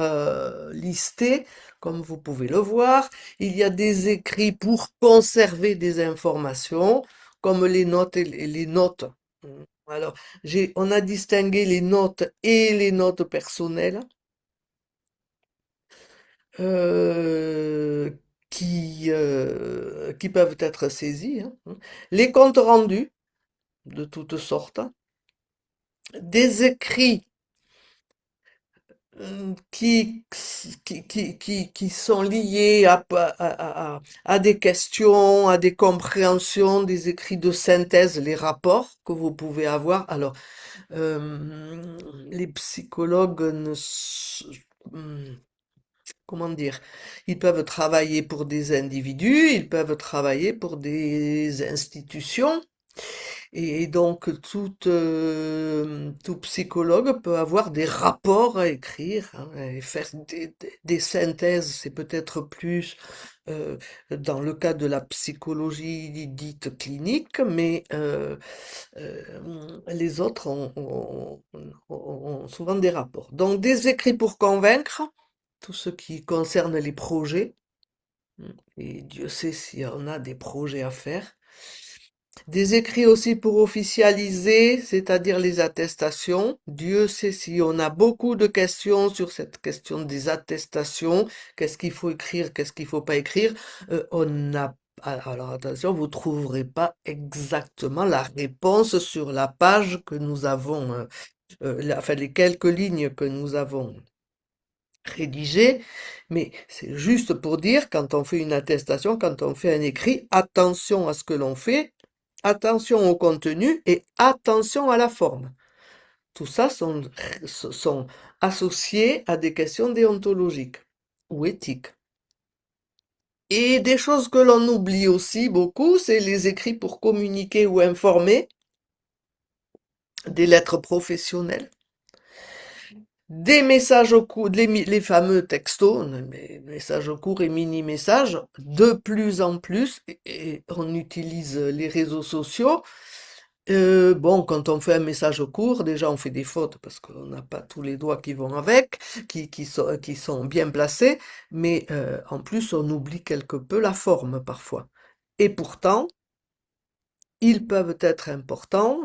listés, comme vous pouvez le voir, il y a des écrits pour conserver des informations, comme les notes et les notes. Alors, on a distingué les notes et les notes personnelles, euh, qui peuvent être saisies, hein. Les comptes rendus de toutes sortes, des écrits qui sont liés à des questions, à des compréhensions, des écrits de synthèse, les rapports que vous pouvez avoir. Alors, les psychologues hum, comment dire, ils peuvent travailler pour des individus, ils peuvent travailler pour des institutions. Et donc, tout psychologue peut avoir des rapports à écrire, hein, et faire des synthèses. C'est peut-être plus euh, dans le cas de la psychologie dite clinique, mais les autres ont souvent des rapports. Donc, des écrits pour convaincre, tout ce qui concerne les projets. Et Dieu sait si on a des projets à faire. Des écrits aussi pour officialiser, c'est-à-dire les attestations. Dieu sait si on a beaucoup de questions sur cette question des attestations. Qu'est-ce qu'il faut écrire, qu'est-ce qu'il faut pas écrire. On n'a Alors attention, vous trouverez pas exactement la réponse sur la page que nous avons, enfin les quelques lignes que nous avons rédigées, mais c'est juste pour dire, quand on fait une attestation, quand on fait un écrit, attention à ce que l'on fait, attention au contenu et attention à la forme. Tout ça sont associés à des questions déontologiques ou éthiques. Et des choses que l'on oublie aussi beaucoup, c'est les écrits pour communiquer ou informer, des lettres professionnelles. Des messages courts, les fameux textos, les messages courts et mini-messages, de plus en plus, et on utilise les réseaux sociaux. Bon, quand on fait un message court, déjà on fait des fautes parce qu'on n'a pas tous les doigts qui vont avec, qui sont bien placés, mais en plus on oublie quelque peu la forme parfois. Et pourtant, ils peuvent être importants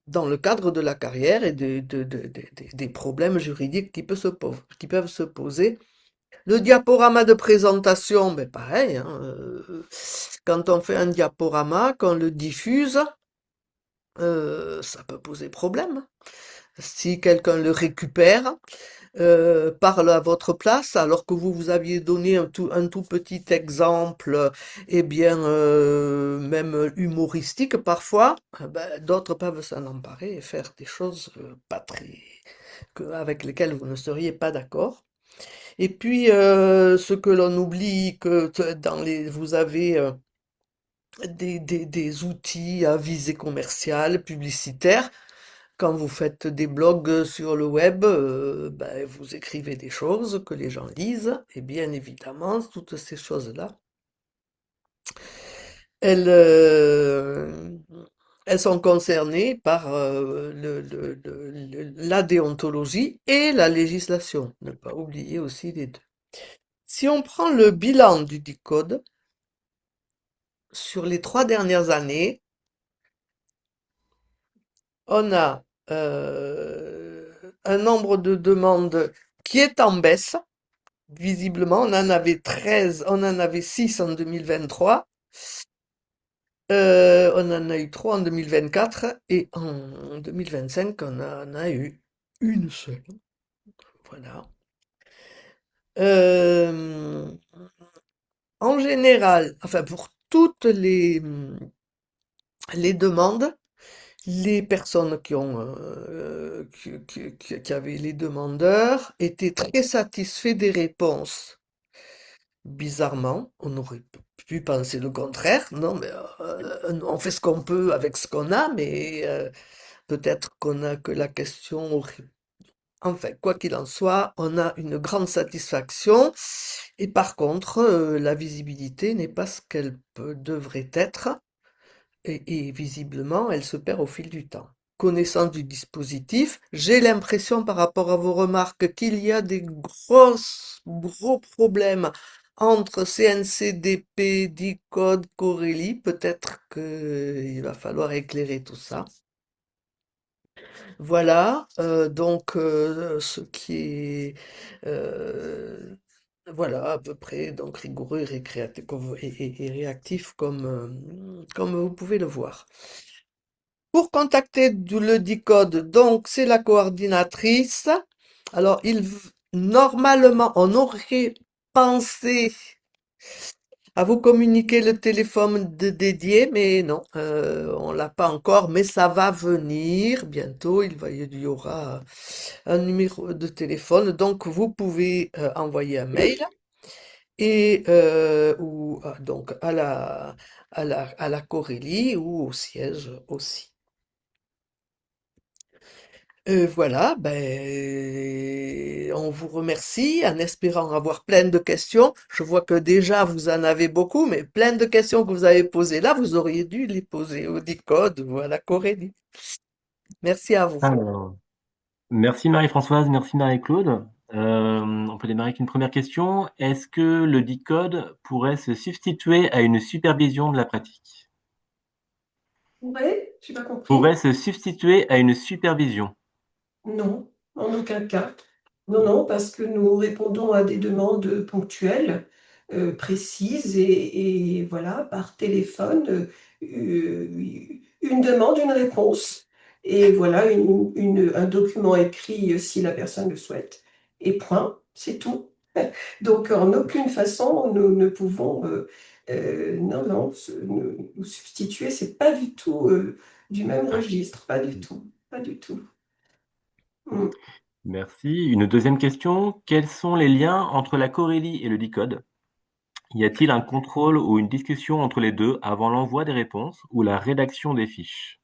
dans le cadre de la carrière et des problèmes juridiques qui peuvent se poser. Le diaporama de présentation, ben pareil, hein, quand on fait un diaporama, qu'on le diffuse, ça peut poser problème. Si quelqu'un le récupère, parle à votre place, alors que vous aviez donné un tout petit exemple, eh bien, même humoristique parfois, ben, d'autres peuvent s'en emparer et faire des choses pas très, avec lesquelles vous ne seriez pas d'accord. Et puis, ce que l'on oublie, vous avez des outils à visée commerciale, publicitaire. Quand vous faites des blogs sur le web, ben, vous écrivez des choses que les gens lisent, et bien évidemment, toutes ces choses-là, elles, euh, elles sont concernées par la déontologie et la législation. Ne pas oublier aussi les deux. Si on prend le bilan du DICODE, sur les 3 dernières années, on a un nombre de demandes qui est en baisse. Visiblement, on en avait 13, on en avait 6 en 2023. On en a eu 3 en 2024 et en 2025, on en a eu une seule. Voilà. Euh, En général, enfin pour toutes les demandes, les personnes qui avaient les demandeurs étaient très satisfaits des réponses. Bizarrement, on aurait pu penser le contraire. Non, mais on fait ce qu'on peut avec ce qu'on a, mais peut-être qu'on a que la question aurait. Enfin, quoi qu'il en soit, on a une grande satisfaction. Et par contre, la visibilité n'est pas ce qu'elle devrait être. Et visiblement, elle se perd au fil du temps. Connaissance du dispositif, j'ai l'impression par rapport à vos remarques qu'il y a des gros problèmes entre CNCDP, DICODE, Corélie. Peut-être qu'il va falloir éclairer tout ça. Voilà, donc ce qui est euh, voilà à peu près donc rigoureux et récréatif et réactif comme vous pouvez le voir. Pour contacter le DICODE, donc c'est la coordinatrice. Alors normalement on aurait pensé à vous communiquer le téléphone dédié, mais non, on l'a pas encore, mais ça va venir bientôt. Il y aura un numéro de téléphone, donc vous pouvez envoyer un mail et ou donc à la Corélie ou au siège aussi. Voilà, ben, on vous remercie en espérant avoir plein de questions. Je vois que déjà vous en avez beaucoup, mais plein de questions que vous avez posées là, vous auriez dû les poser au DICODE ou à la Corélie. Merci à vous. Alors, merci Marie-Françoise, merci Marie-Claude. On peut démarrer avec une première question. Est-ce que le DICODE pourrait se substituer à une supervision de la pratique? Ouais, j'ai pas compris. Pourrait se substituer à une supervision? Non, en aucun cas. Non, non, parce que nous répondons à des demandes ponctuelles, précises et voilà, par téléphone, une demande, une réponse et voilà un document écrit, si la personne le souhaite et point, c'est tout. Donc en aucune façon nous ne pouvons, non, non, nous substituer, c'est pas du tout, du même registre, pas du tout, pas du tout. Mmh. Merci. Une deuxième question. Quels sont les liens entre la Corélie et le DICODE? Y a-t-il un contrôle ou une discussion entre les deux avant l'envoi des réponses ou la rédaction des fiches?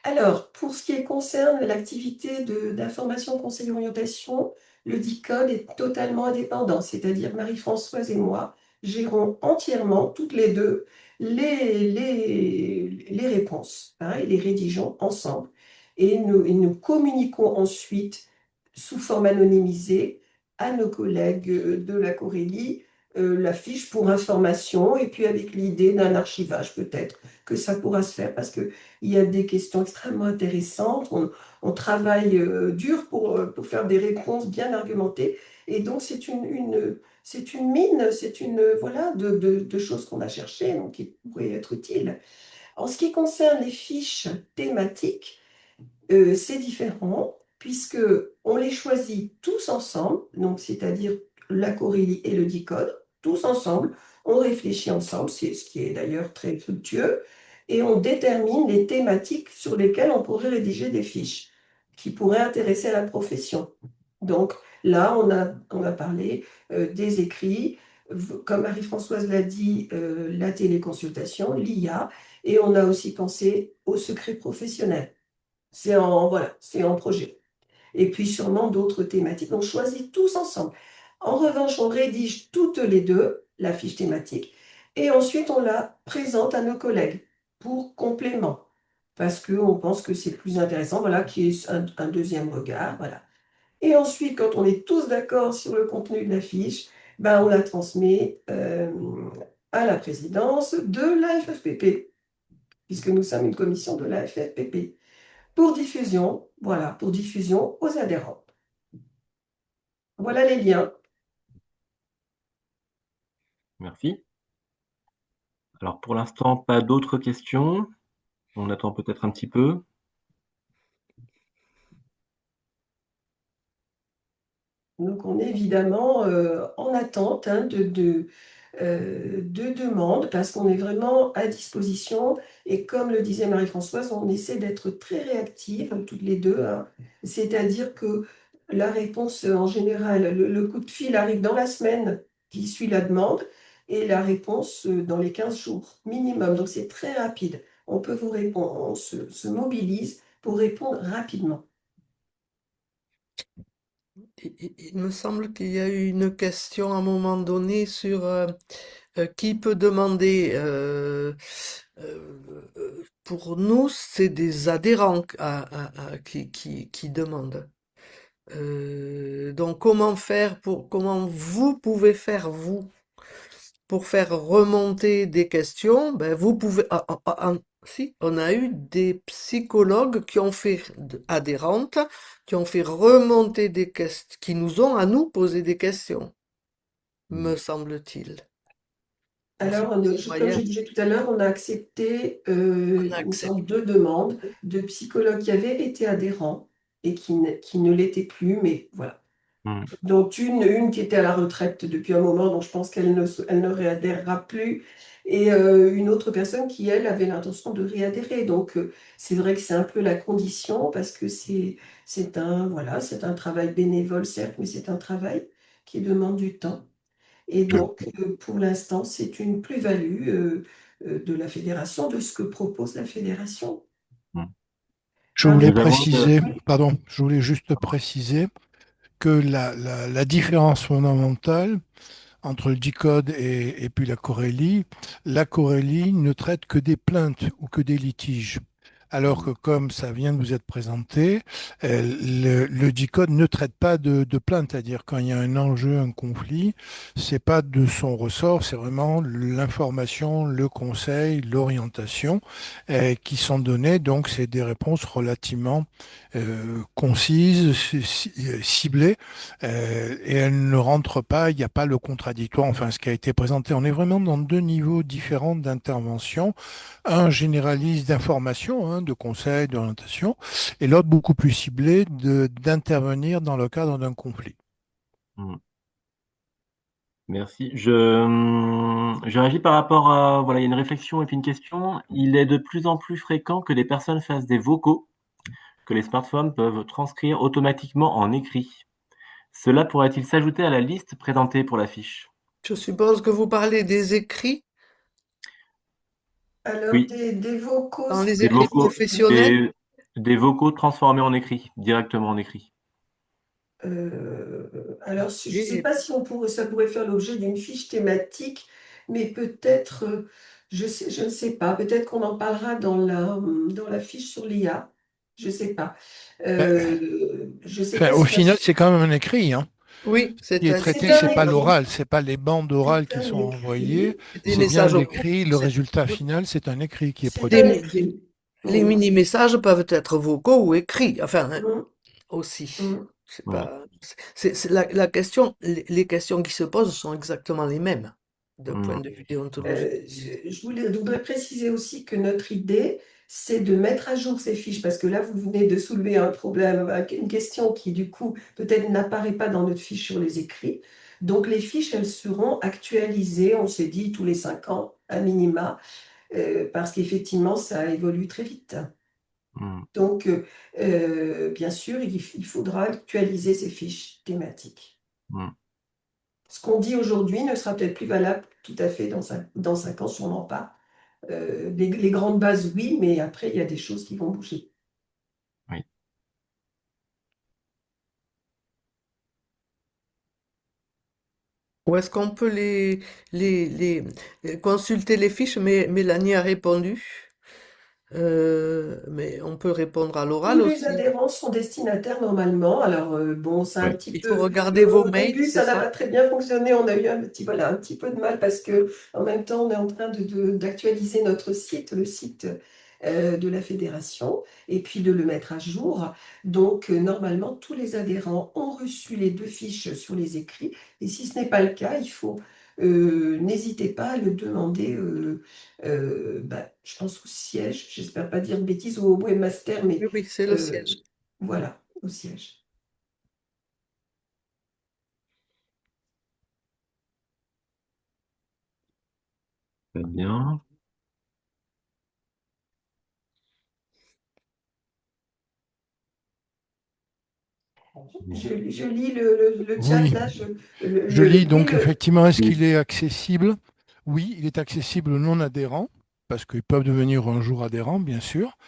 Alors, pour ce qui concerne l'activité d'information, conseil, orientation, le DICODE est totalement indépendant, c'est-à-dire Marie-Françoise et moi gérons entièrement, toutes les deux, les réponses, hein, et les rédigeons ensemble. Et nous communiquons ensuite sous forme anonymisée à nos collègues de la Corélie la fiche pour information et puis avec l'idée d'un archivage peut-être que ça pourra se faire parce que il y a des questions extrêmement intéressantes. On travaille dur pour faire des réponses bien argumentées. Et donc, c'est une mine, c'est une, voilà, de choses qu'on a cherchées, donc qui pourraient être utiles. En ce qui concerne les fiches thématiques, c'est différent puisque on les choisit tous ensemble, donc c'est-à-dire la Corélie et le DICODE, tous ensemble, on réfléchit ensemble, c'est ce qui est d'ailleurs très fructueux, et on détermine les thématiques sur lesquelles on pourrait rédiger des fiches qui pourraient intéresser la profession. Donc là, on a parlé des écrits, comme Marie-Françoise l'a dit, la téléconsultation, l'IA, et on a aussi pensé au secret professionnel. Voilà, c'est en projet. Et puis sûrement d'autres thématiques. On choisit tous ensemble. En revanche, on rédige toutes les deux la fiche thématique et ensuite on la présente à nos collègues pour complément. Parce qu'on pense que c'est plus intéressant, voilà, qu'il y ait un deuxième regard, voilà. Et ensuite, quand on est tous d'accord sur le contenu de la fiche, ben, on la transmet à la présidence de la FFPP, puisque nous sommes une commission de la FFPP pour diffusion, voilà, pour diffusion aux adhérents. Voilà les liens. Merci. Alors pour l'instant, pas d'autres questions. On attend peut-être un petit peu. Donc, on est évidemment en attente hein, de demandes parce qu'on est vraiment à disposition. Et comme le disait Marie-Françoise, on essaie d'être très réactives, toutes les deux, hein. C'est-à-dire que la réponse, en général, le coup de fil arrive dans la semaine qui suit la demande et la réponse dans les 15 jours minimum. Donc, c'est très rapide. On peut vous répondre, on se mobilise pour répondre rapidement. Il me semble qu'il y a eu une question à un moment donné sur qui peut demander. Pour nous, c'est des adhérents qui demandent. Donc, comment vous pouvez faire, vous, pour faire remonter des questions? Ben, vous pouvez, si, on a eu des psychologues qui ont fait adhérentes, qui ont fait remonter des questions, qui nous ont à nous posé des questions, me semble-t-il. Donc, c'est Alors, un comme moyen je disais tout à l'heure, on a accepté, qu'on a il me semble, accepté. 2 demandes de psychologues qui avaient été adhérents et qui ne l'étaient plus, mais voilà. Hmm. Dont une qui était à la retraite depuis un moment, donc je pense elle ne réadhérera plus, et une autre personne qui, elle, avait l'intention de réadhérer. Donc, c'est vrai que c'est un peu la condition parce que voilà, c'est un travail bénévole, certes, mais c'est un travail qui demande du temps. Et donc, pour l'instant, c'est une plus-value de la fédération, de ce que propose la fédération. Hmm. Je Un voulais Nous autre avons préciser, Oui. pardon, je voulais juste préciser que la différence fondamentale entre le G-code et puis la Corélie ne traite que des plaintes ou que des litiges. Alors que comme ça vient de vous être présenté, le G-code ne traite pas de plaintes, c'est-à-dire quand il y a un enjeu, un conflit, c'est pas de son ressort, c'est vraiment l'information, le conseil, l'orientation qui sont données. Donc c'est des réponses relativement concises, ciblées, et elles ne rentrent pas, il n'y a pas le contradictoire, enfin ce qui a été présenté. On est vraiment dans 2 niveaux différents d'intervention. Un généraliste d'information, hein, de conseil, d'orientation, et l'autre beaucoup plus ciblé d'intervenir dans le cadre d'un conflit. Hmm. Merci. Je réagis par rapport à, voilà, il y a une réflexion et puis une question. Il est de plus en plus fréquent que des personnes fassent des vocaux que les smartphones peuvent transcrire automatiquement en écrit. Cela pourrait-il s'ajouter à la liste présentée pour la fiche? Je suppose que vous parlez des écrits Alors, Oui, des vocaux, dans les des écrits vocaux, professionnels. des vocaux transformés en écrit, directement en écrit. alors, je ne sais Et pas si ça pourrait faire l'objet d'une fiche thématique, mais peut-être, je ne sais pas, peut-être qu'on en parlera dans la fiche sur l'IA, je ne sais pas. Ben, Je ne sais enfin, pas au si final, c'est quand même un écrit, hein. oui, Ce qui est c'est traité, un c'est pas écrit, l'oral, c'est pas les bandes orales c'est qui un sont envoyées, écrit, des c'est bien messages, l'écrit, le c'est- résultat final, c'est un écrit qui est c'est des, un produit. des- écrit. les Oui. mini-messages peuvent être vocaux ou écrits, enfin, hein, Mm, aussi. mm. C'est Oui. pas, la question, les questions qui se posent sont exactement les mêmes d'un point Mm. de vue déontologique. Voudrais préciser aussi que notre idée, c'est de mettre à jour ces fiches, parce que là, vous venez de soulever un problème, une question qui, du coup, peut-être n'apparaît pas dans notre fiche sur les écrits. Donc, les fiches, elles seront actualisées, on s'est dit, tous les 5 ans, à minima, parce qu'effectivement, ça évolue très vite. Mm. Donc, bien sûr, il faudra actualiser ces fiches thématiques. Mm. Ce qu'on dit aujourd'hui ne sera peut-être plus valable tout à fait dans 5 ans, sûrement pas. Les grandes bases, oui, mais après, il y a des choses qui vont bouger. Oui. Ou est-ce qu'on peut consulter les fiches, mais Mélanie a répondu. Mais on peut répondre à Tous l'oral les aussi. adhérents sont destinataires normalement. Alors, bon, c'est un Oui. petit Il faut peu. regarder vos Au mails, début, c'est ça n'a ça? pas très bien fonctionné. On a eu voilà, un petit peu de mal parce que, en même temps, on est en train d'actualiser notre site, le site de la fédération, et puis de le mettre à jour. Donc, normalement, tous les adhérents ont reçu les 2 fiches sur les écrits. Et si ce n'est pas le cas, il faut n'hésitez pas à le demander, je pense au siège, j'espère pas dire de bêtises, ou au webmaster, mais Oui, oui, c'est le siège. voilà, au siège. Très bien. Je lis le chat Oui, là, je lis dès donc le. effectivement, est-ce Oui. qu'il est accessible? Oui, il est accessible aux non-adhérents, parce qu'ils peuvent devenir un jour adhérents, bien sûr.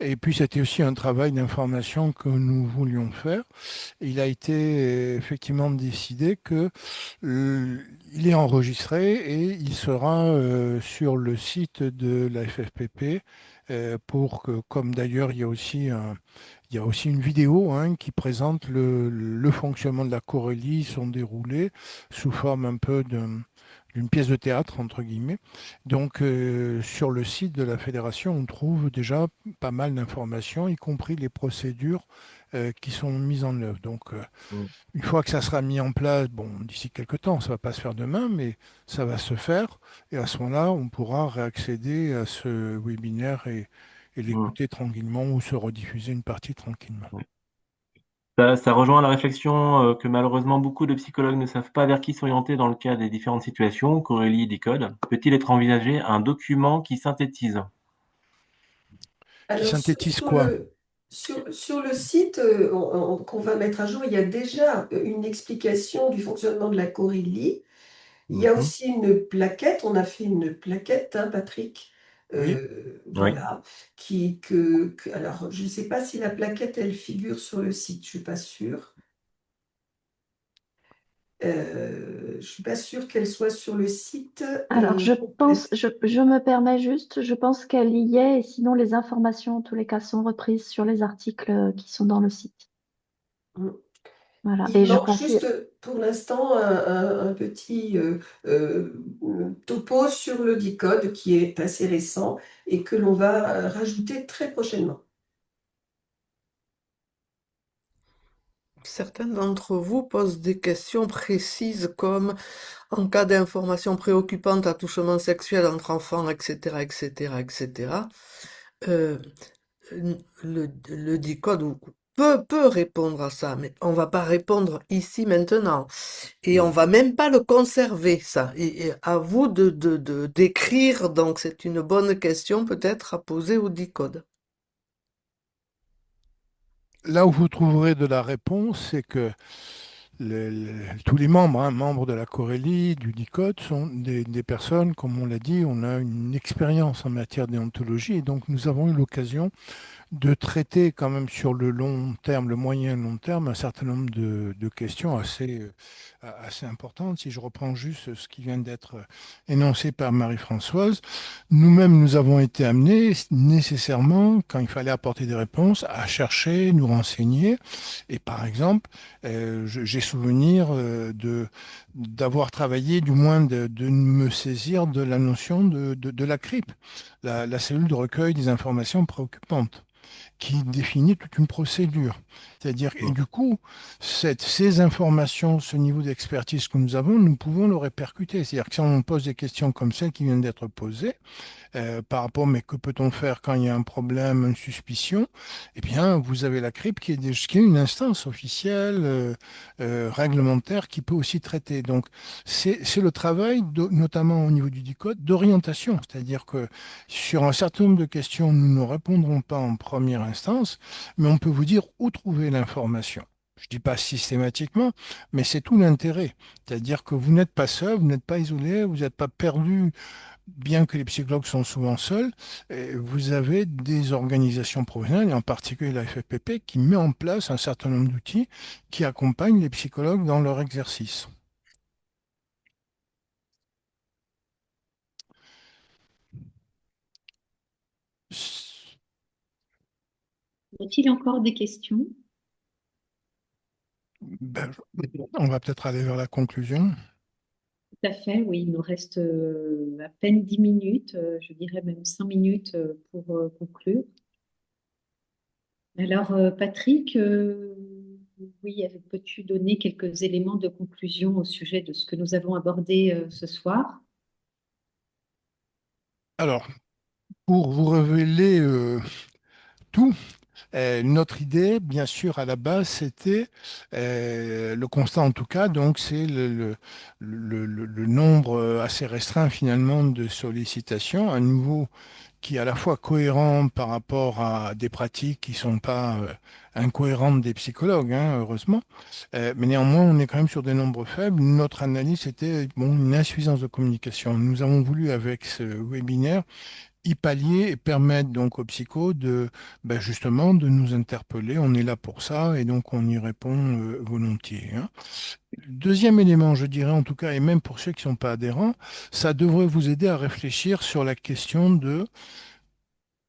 Et puis, c'était aussi un travail d'information que nous voulions faire. Il a été effectivement décidé que il est enregistré et il sera sur le site de la FFPP pour que, comme d'ailleurs il y a aussi une vidéo hein, qui présente le fonctionnement de la chorélie, son déroulé sous forme un peu d'une pièce de théâtre, entre guillemets. Donc, sur le site de la fédération, on trouve déjà pas mal d'informations, y compris les procédures qui sont mises en œuvre. Donc, Mm. une fois que ça sera mis en place, bon, d'ici quelques temps, ça ne va pas se faire demain, mais ça va se faire. Et à ce moment-là, on pourra réaccéder à ce webinaire et Mm. l'écouter tranquillement ou se rediffuser une partie tranquillement. Ouais. Ça rejoint la réflexion que malheureusement beaucoup de psychologues ne savent pas vers qui s'orienter dans le cas des différentes situations. Corélie dit code. Peut-il être envisagé un document qui synthétise? Qui Alors, synthétise quoi? sur le site qu'on va mettre à jour, il y a déjà une explication du fonctionnement de la Corélie. Il y a Mhm. aussi une plaquette, on a fait une plaquette, hein, Patrick, Oui. Oui. voilà, alors je ne sais pas si la plaquette, elle figure sur le site, je ne suis pas sûre. Je ne suis pas sûre qu'elle soit sur le site Alors, je pense, complète. je me permets juste, je pense qu'elle y est, et sinon les informations, en tous les cas, sont reprises sur les articles qui sont dans le site. Voilà. Il Et je manque confie. juste pour l'instant un petit topo sur le D-code qui est assez récent et que l'on va rajouter très prochainement. Certains d'entre vous posent des questions précises comme en cas d'information préoccupante, attouchement sexuel entre enfants, etc., etc., etc. Euh, le DICODE peut répondre à ça, mais on va pas répondre ici maintenant. Et on Mm. va même pas le conserver, ça. Et à vous d'écrire, donc c'est une bonne question peut-être à poser au DICODE. Là où vous trouverez de la réponse, c'est que tous les membres, hein, membres de la Corélie, du DICODE, sont des personnes, comme on l'a dit, on a une expérience en matière de déontologie et donc nous avons eu l'occasion de traiter quand même sur le long terme, le moyen et long terme, un certain nombre de questions assez importantes. Si je reprends juste ce qui vient d'être énoncé par Marie-Françoise, nous-mêmes, nous avons été amenés nécessairement, quand il fallait apporter des réponses, à chercher, nous renseigner. Et par exemple, j'ai souvenir d'avoir travaillé, du moins de me saisir de la notion de la CRIP, la cellule de recueil des informations préoccupantes qui définit toute une procédure. C'est-à-dire, et Mm. du coup, ces informations, ce niveau d'expertise que nous avons, nous pouvons le répercuter. C'est-à-dire que si on pose des questions comme celles qui viennent d'être posées, par rapport, mais que peut-on faire quand il y a un problème, une suspicion? Eh bien, vous avez la CRIP qui est une instance officielle, réglementaire, qui peut aussi traiter. Donc, c'est le travail, notamment au niveau du DICODE, d'orientation. C'est-à-dire que sur un certain nombre de questions, nous ne répondrons pas en première instance, mais on peut vous dire où trouver l'information. Je ne dis pas systématiquement, mais c'est tout l'intérêt. C'est-à-dire que vous n'êtes pas seul, vous n'êtes pas isolé, vous n'êtes pas perdu bien que les psychologues sont souvent seuls, vous avez des organisations professionnelles, et en particulier la FFPP, qui met en place un certain nombre d'outils qui accompagnent les psychologues dans leur exercice. Y a-t-il encore des questions? Ben, on va peut-être aller vers la conclusion. Tout à fait, oui, il nous reste à peine 10 minutes, je dirais même 5 minutes pour conclure. Alors, Patrick, Oui, peux-tu donner quelques éléments de conclusion au sujet de ce que nous avons abordé ce soir? Alors, pour vous révéler tout, notre idée, bien sûr, à la base, c'était le constat, en tout cas, donc c'est le nombre assez restreint finalement de sollicitations, un niveau qui est à la fois cohérent par rapport à des pratiques qui ne sont pas incohérentes des psychologues, hein, heureusement. Mais néanmoins, on est quand même sur des nombres faibles. Notre analyse était bon, une insuffisance de communication. Nous avons voulu, avec ce webinaire, y pallier et permettre donc aux psychos de justement de nous interpeller. On est là pour ça et donc on y répond volontiers, hein. Deuxième élément, je dirais en tout cas, et même pour ceux qui ne sont pas adhérents, ça devrait vous aider à réfléchir sur la question de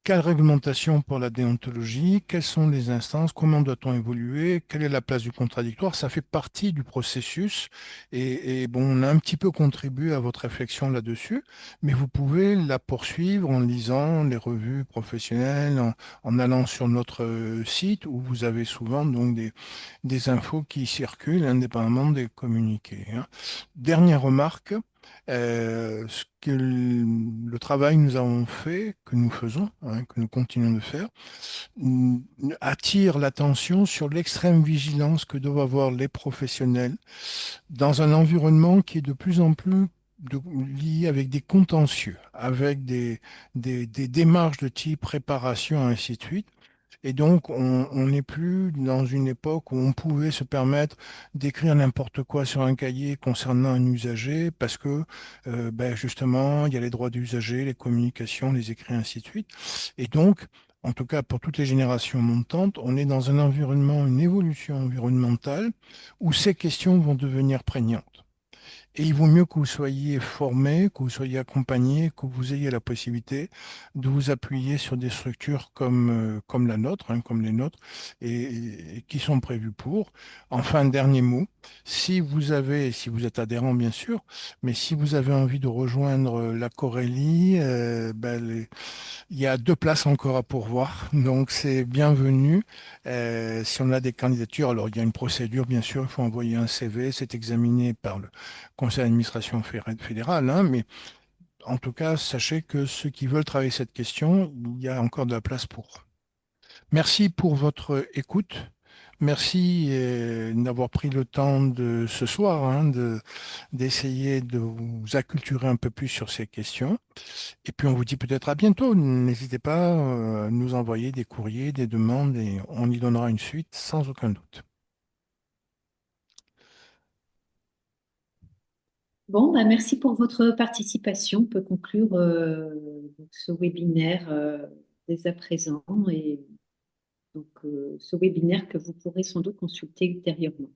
quelle réglementation pour la déontologie? Quelles sont les instances? Comment doit-on évoluer? Quelle est la place du contradictoire? Ça fait partie du processus et bon, on a un petit peu contribué à votre réflexion là-dessus, mais vous pouvez la poursuivre en lisant les revues professionnelles, en allant sur notre site où vous avez souvent donc des infos qui circulent indépendamment des communiqués, hein. Dernière remarque. Ce que le travail que nous avons fait, que nous faisons, hein, que nous continuons de faire, attire l'attention sur l'extrême vigilance que doivent avoir les professionnels dans un environnement qui est de plus en plus lié avec des contentieux, avec des démarches de type réparation, ainsi de suite. Et donc, on n'est plus dans une époque où on pouvait se permettre d'écrire n'importe quoi sur un cahier concernant un usager parce que, justement, il y a les droits d'usager, les communications, les écrits, ainsi de suite. Et donc, en tout cas, pour toutes les générations montantes, on est dans un environnement, une évolution environnementale où ces questions vont devenir prégnantes. Et il vaut mieux que vous soyez formé, que vous soyez accompagné, que vous ayez la possibilité de vous appuyer sur des structures comme la nôtre, hein, comme les nôtres, et qui sont prévues pour. Enfin, dernier mot, si vous êtes adhérent bien sûr, mais si vous avez envie de rejoindre la Corélie, il y a 2 places encore à pourvoir, donc c'est bienvenu. Si on a des candidatures, alors il y a une procédure, bien sûr, il faut envoyer un CV, c'est examiné par le conseil d'administration fédéral, hein, mais en tout cas, sachez que ceux qui veulent travailler cette question, il y a encore de la place pour. Merci pour votre écoute. Merci d'avoir pris le temps de ce soir, hein, d'essayer de vous acculturer un peu plus sur ces questions. Et puis on vous dit peut-être à bientôt. N'hésitez pas à nous envoyer des courriers, des demandes et on y donnera une suite sans aucun doute. Bon, bah, merci pour votre participation. On peut conclure donc ce webinaire dès à présent et donc ce webinaire que vous pourrez sans doute consulter ultérieurement.